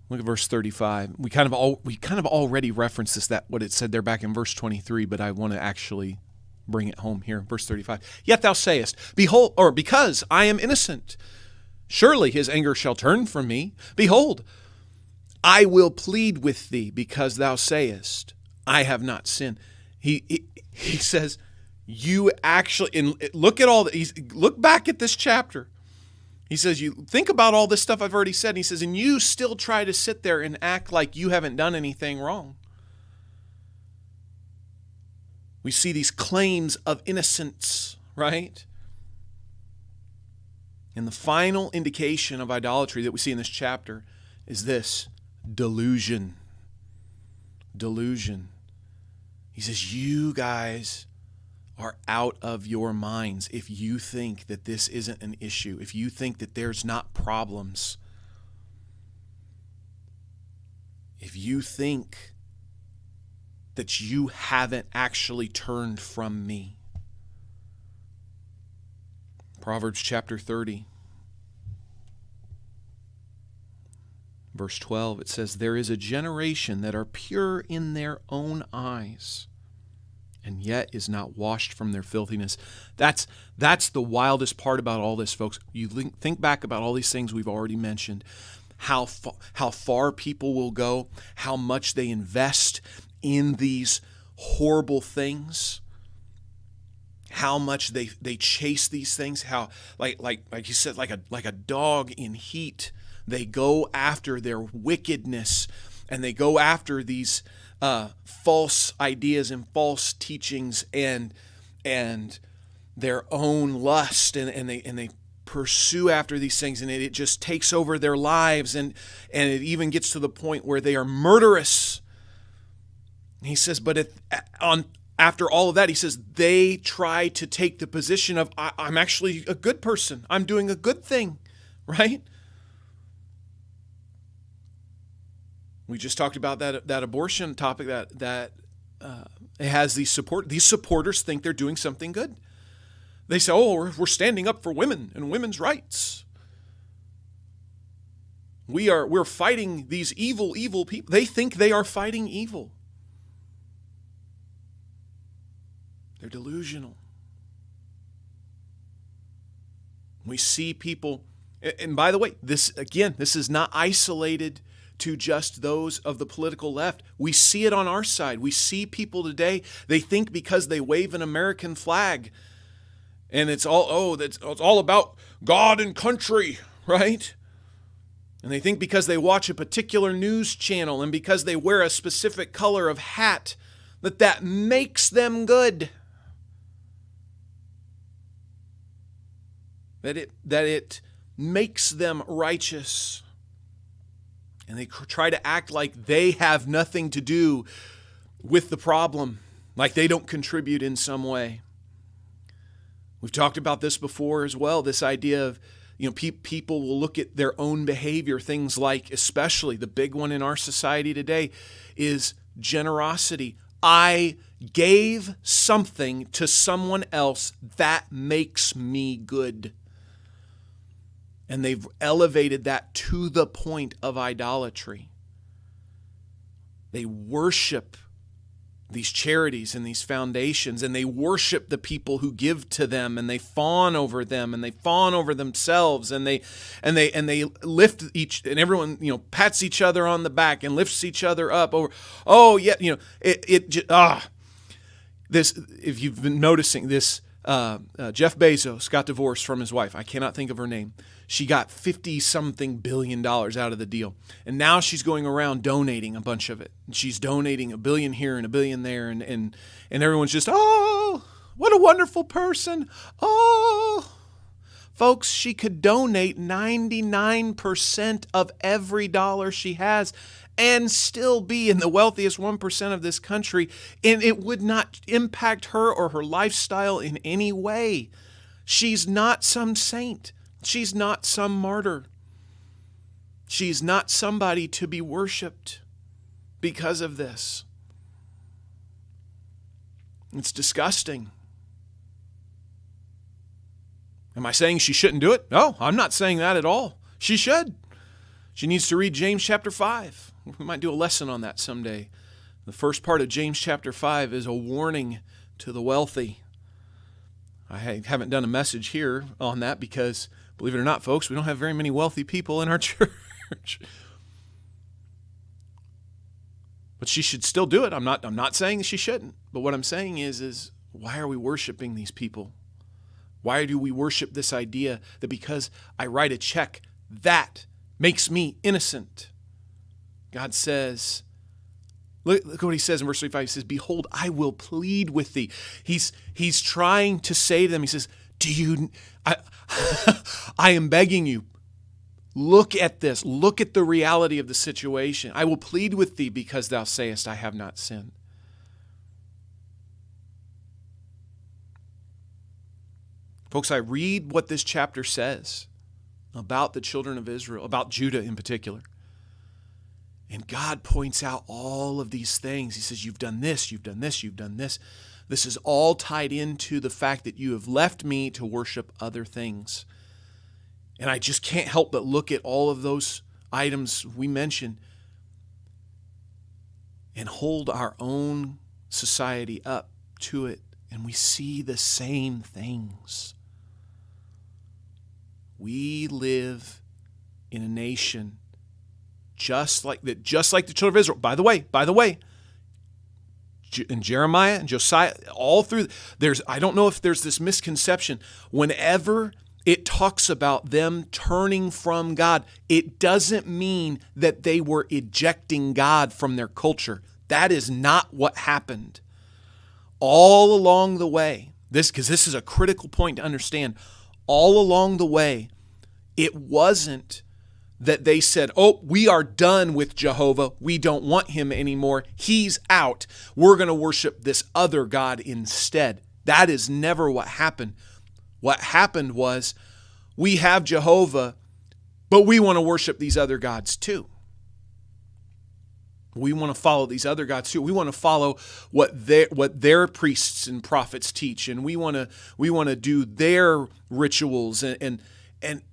look at verse 35. We kind of already referenced this, what it said there back in verse 23, but I want to actually bring it home here. Verse 35. Yet thou sayest, behold, or because I am innocent, surely his anger shall turn from me. Behold, I will plead with thee because thou sayest, I have not sinned. He says, you actually, and look at look back at this chapter. He says, you think about all this stuff I've already said. And he says, and you still try to sit there and act like you haven't done anything wrong. We see these claims of innocence, right? And the final indication of idolatry that we see in this chapter is this: delusion. Delusion. He says, you guys are out of your minds if you think that this isn't an issue, if you think that there's not problems, if you think that you haven't actually turned from me. Proverbs chapter 30, verse 12, it says, there is a generation that are pure in their own eyes, and yet is not washed from their filthiness. That's the wildest part about all this, folks. You think back about all these things we've already mentioned, how far people will go, how much they invest in these horrible things, how much they chase these things, how like you said, like a dog in heat, they go after their wickedness, and they go after these false ideas and false teachings and their own lust, and they pursue after these things, and it just takes over their lives, and it even gets to the point where they are murderous. He says, but after all of that, he says, they try to take the position of, I'm actually a good person. I'm doing a good thing, right? We just talked about that abortion topic that it has these supporters think they're doing something good. They say, "Oh, we're standing up for women and women's rights. We're fighting these evil people." They think they are fighting evil. They're delusional. We see people, and by the way, this is not isolated to just those of the political left. We see it on our side. We see people today, they think because they wave an American flag and it's all about God and country, right? And they think because they watch a particular news channel and because they wear a specific color of hat that makes them good. That it makes them righteous. And they try to act like they have nothing to do with the problem, like they don't contribute in some way. We've talked about this before as well, this idea of, people will look at their own behavior, things like, especially the big one in our society today, is generosity. I gave something to someone else that makes me good. And they've elevated that to the point of idolatry. They worship these charities and these foundations, and they worship the people who give to them, and they fawn over them, and they fawn over themselves, and they lift each, and everyone pats each other on the back and lifts each other up over. Oh yeah, this. If you've been noticing this, Jeff Bezos got divorced from his wife. I cannot think of her name. She got $50-something billion out of the deal. And now she's going around donating a bunch of it. And she's donating $1 billion here and $1 billion there. And everyone's just, oh, what a wonderful person. Oh, folks, she could donate 99% of every dollar she has and still be in the wealthiest 1% of this country. And it would not impact her or her lifestyle in any way. She's not some saint. She's not some martyr. She's not somebody to be worshiped because of this. It's disgusting. Am I saying she shouldn't do it? No, I'm not saying that at all. She should. She needs to read James chapter 5. We might do a lesson on that someday. The first part of James chapter 5 is a warning to the wealthy. I haven't done a message here on that because, believe it or not, folks, we don't have very many wealthy people in our church. But she should still do it. I'm not saying that she shouldn't. But what I'm saying is why are we worshiping these people? Why do we worship this idea that because I write a check, that makes me innocent? God says, look what he says in verse 35. He says, "Behold, I will plead with thee." He's trying to say to them, he says, I am begging you, look at this. Look at the reality of the situation. I will plead with thee because thou sayest, I have not sinned. Folks, I read what this chapter says about the children of Israel, about Judah in particular. And God points out all of these things. He says, you've done this, you've done this, you've done this. This is all tied into the fact that you have left me to worship other things. And I just can't help but look at all of those items we mentioned and hold our own society up to it. And we see the same things. We live in a nation just like the children of Israel. By the way, in Jeremiah and Josiah, all through, I don't know if there's this misconception. Whenever it talks about them turning from God, it doesn't mean that they were ejecting God from their culture. That is not what happened. All along the way, because this is a critical point to understand, all along the way, it wasn't that they said, oh, we are done with Jehovah. We don't want him anymore. He's out. We're going to worship this other God instead. That is never what happened. What happened was we have Jehovah. But we want to worship these other gods too. We want to follow these other gods too. We want to follow what their priests and prophets teach, and we want to do their rituals, and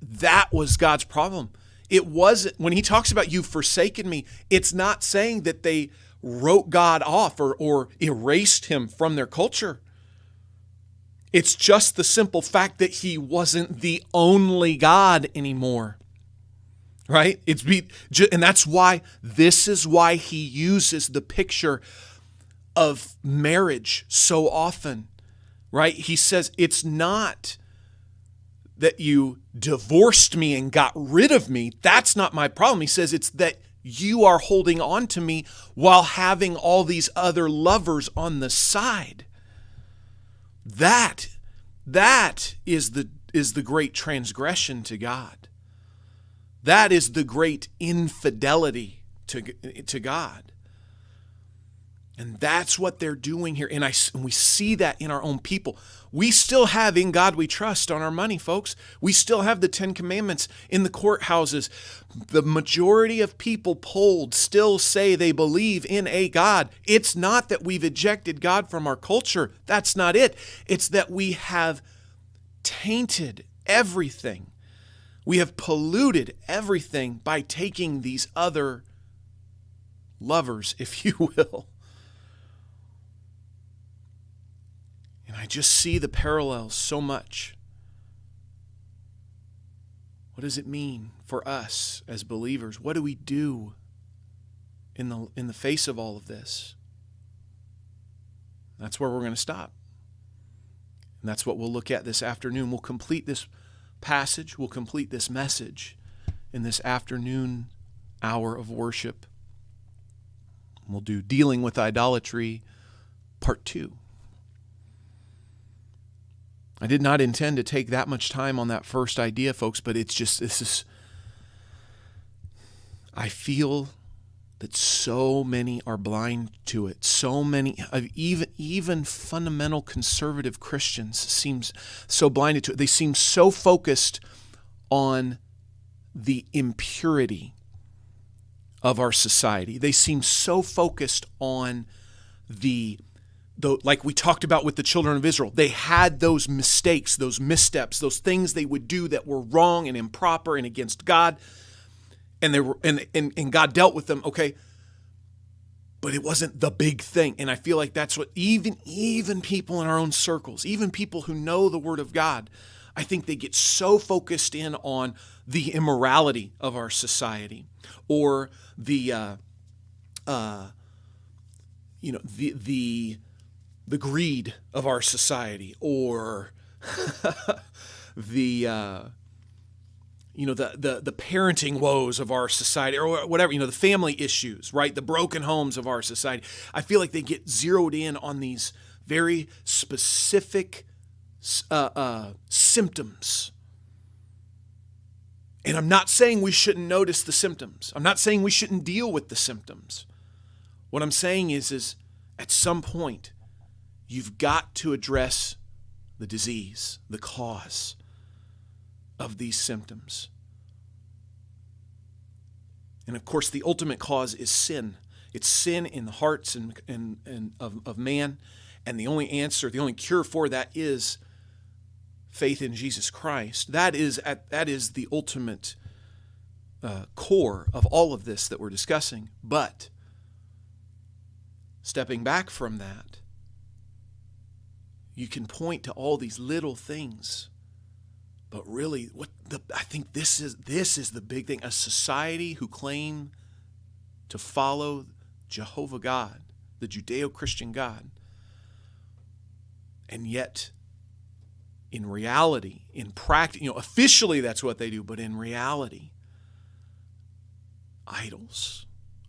that was God's problem. It wasn't, when he talks about you've forsaken me, it's not saying that they wrote God off or erased him from their culture. It's just the simple fact that he wasn't the only God anymore. Right? And that's why, this is why he uses the picture of marriage so often. Right? He says, it's not that you divorced me and got rid of me. That's not my problem. He says, it's that you are holding on to me while having all these other lovers on the side. That is the great transgression to God. That is the great infidelity to God. And that's what they're doing here. And we see that in our own people. We still have "In God We Trust" on our money, folks. We still have the 10 Commandments in the courthouses. The majority of people polled still say they believe in a God. It's not that we've ejected God from our culture. That's not it. It's that we have tainted everything. We have polluted everything by taking these other lovers, if you will. And I just see the parallels so much. What does it mean for us as believers? What do we do in the face of all of this? That's where we're going to stop. And that's what we'll look at this afternoon. We'll complete this passage, we'll complete this message in this afternoon hour of worship. We'll do Dealing with Idolatry, Part 2. I did not intend to take that much time on that first idea, folks, but I feel that so many are blind to it. So many, even fundamental conservative Christians seem so blinded to it. They seem so focused on the impurity of our society. They seem so focused on like we talked about with the children of Israel. They had those mistakes, those missteps, those things they would do that were wrong and improper and against God. And they were, and God dealt with them, okay, but it wasn't the big thing. And I feel like that's what even people in our own circles, even people who know the Word of God, I think they get so focused in on the immorality of our society, or the greed of our society, or the parenting woes of our society, or whatever, the family issues, right? The broken homes of our society. I feel like they get zeroed in on these very specific symptoms. And I'm not saying we shouldn't notice the symptoms. I'm not saying we shouldn't deal with the symptoms. What I'm saying is at some point, you've got to address the disease, the cause of these symptoms. And of course, the ultimate cause is sin. It's sin in the hearts of man. And the only answer, the only cure for that is faith in Jesus Christ. That is the ultimate core of all of this that we're discussing. But stepping back from that, you can point to all these little things. But really, I think this is the big thing. A society who claim to follow Jehovah God, the Judeo-Christian God, and yet, in reality, in practice, officially that's what they do, but in reality, idols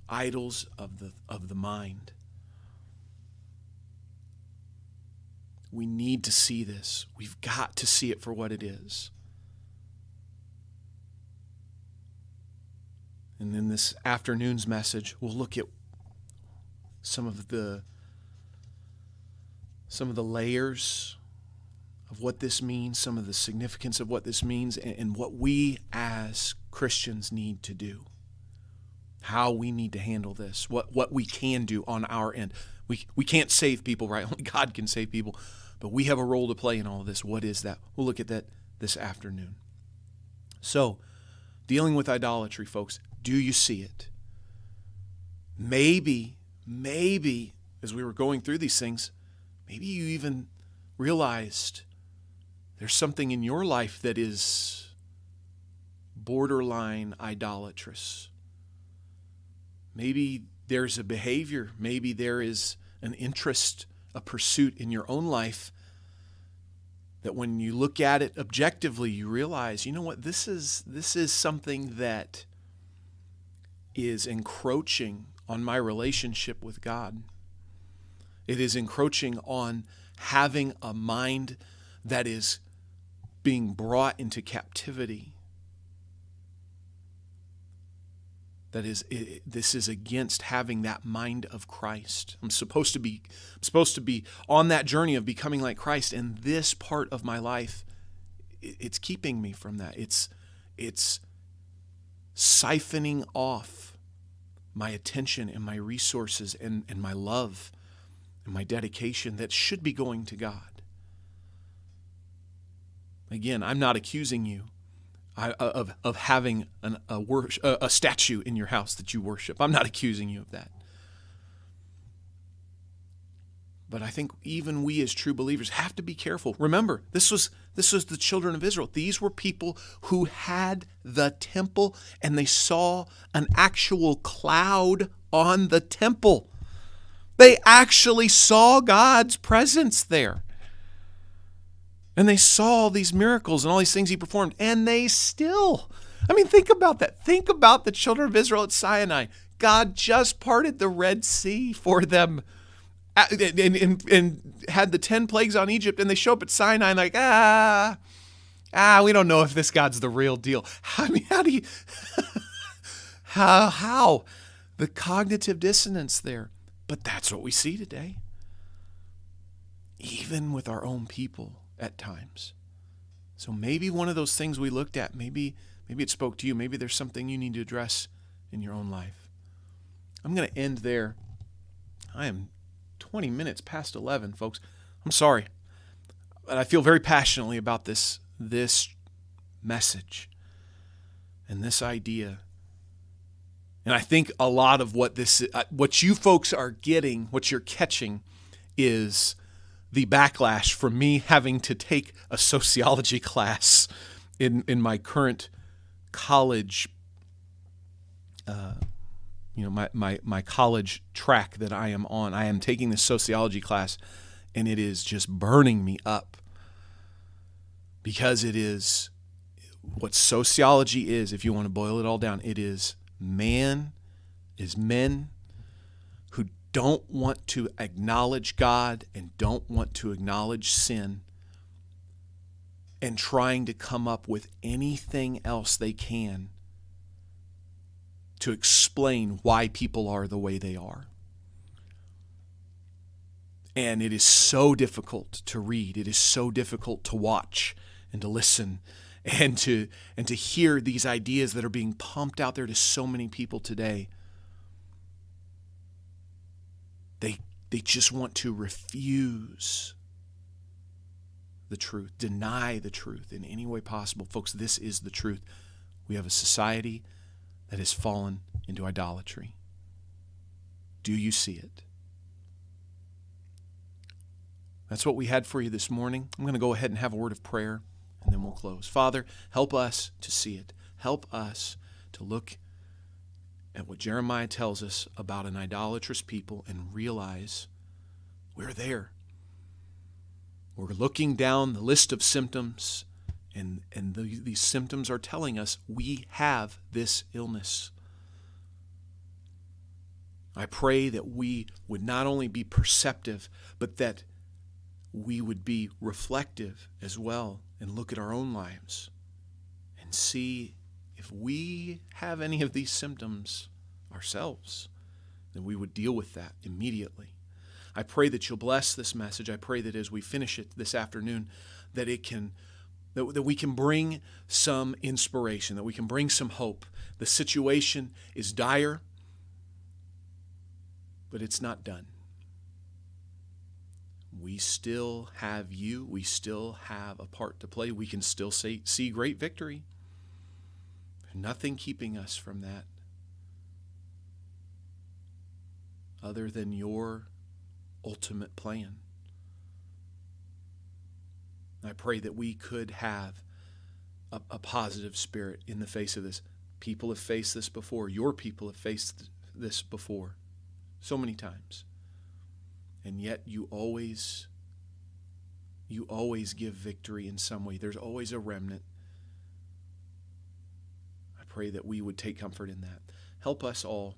of the mind. We need to see this. We've got to see it for what it is. And in this afternoon's message, we'll look at some of the layers of what this means, some of the significance of what this means, and what we as Christians need to do, how we need to handle this, what we can do on our end. We can't save people, right? Only God can save people, but we have a role to play in all of this. What is that? We'll look at that this afternoon. So, dealing with idolatry, folks, do you see it? Maybe, as we were going through these things, maybe you even realized there's something in your life that is borderline idolatrous. Maybe there's a behavior, maybe there is an interest, a pursuit in your own life that when you look at it objectively, you realize, you know what, this is something that is encroaching on my relationship with God. It is encroaching on having a mind that is being brought into captivity. This is against having that mind of Christ. I'm supposed to be on that journey of becoming like Christ, and this part of my life, it's keeping me from that. It's siphoning off my attention and my resources and my love and my dedication that should be going to God. Again, I'm not accusing you of having a statue in your house that you worship. I'm not accusing you of that. But I think even we as true believers have to be careful. Remember, this was the children of Israel. These were people who had the temple and they saw an actual cloud on the temple. They actually saw God's presence there. And they saw all these miracles and all these things he performed. And they still, think about that. Think about the children of Israel at Sinai. God just parted the Red Sea for them and had the 10 plagues on Egypt. And they show up at Sinai and like, we don't know if this God's the real deal. How do you, how? The cognitive dissonance there. But that's what we see today. Even with our own people at times. So maybe one of those things we looked at, maybe it spoke to you. Maybe there's something you need to address in your own life. I'm going to end there. I am 20 minutes past 11, folks. I'm sorry. But I feel very passionately about this message and this idea. And I think a lot of what you folks are getting, what you're catching, is the backlash from me having to take a sociology class in my current college, my college track that I am on. I am taking this sociology class, and it is just burning me up because it is what sociology is. If you want to boil it all down, it is men who don't want to acknowledge God and don't want to acknowledge sin and trying to come up with anything else they can to explain why people are the way they are. And it is so difficult to read. It is so difficult to watch and to listen and to hear these ideas that are being pumped out there to so many people today. They just want to refuse the truth, deny the truth in any way possible. Folks, this is the truth. We have a society that has fallen into idolatry. Do you see it? That's what we had for you this morning. I'm going to go ahead and have a word of prayer, and then we'll close. Father, help us to see it. Help us to look at what Jeremiah tells us about an idolatrous people and realize we're there. We're looking down the list of symptoms, and these symptoms are telling us we have this illness. I pray that we would not only be perceptive, but that we would be reflective as well and look at our own lives and see if we have any of these symptoms ourselves, then we would deal with that immediately. I pray that you'll bless this message. I pray that as we finish it this afternoon, that that we can bring some inspiration, that we can bring some hope. The situation is dire, but it's not done. We still have you. We still have a part to play. We can still see great victory. Nothing keeping us from that other than your ultimate plan. I pray that we could have a positive spirit in the face of this. People have faced this before. Your people have faced this before so many times. And yet you always give victory in some way. There's always a remnant. I pray that we would take comfort in that. Help us all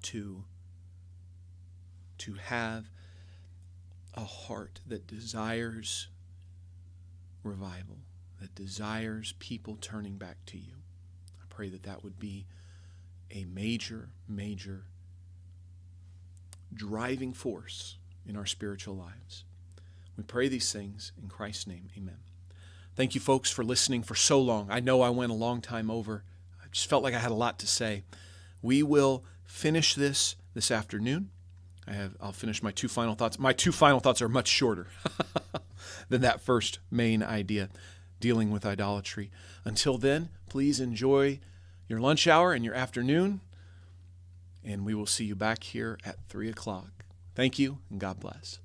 to have a heart that desires revival, that desires people turning back to you. I pray that that would be a major, major driving force in our spiritual lives. We pray these things in Christ's name. Amen. Thank you, folks, for listening for so long. I know I went a long time over. I just felt like I had a lot to say. We will finish this afternoon. I'll finish my two final thoughts. My two final thoughts are much shorter than that first main idea, dealing with idolatry. Until then, please enjoy your lunch hour and your afternoon, and we will see you back here at 3 o'clock. Thank you, and God bless.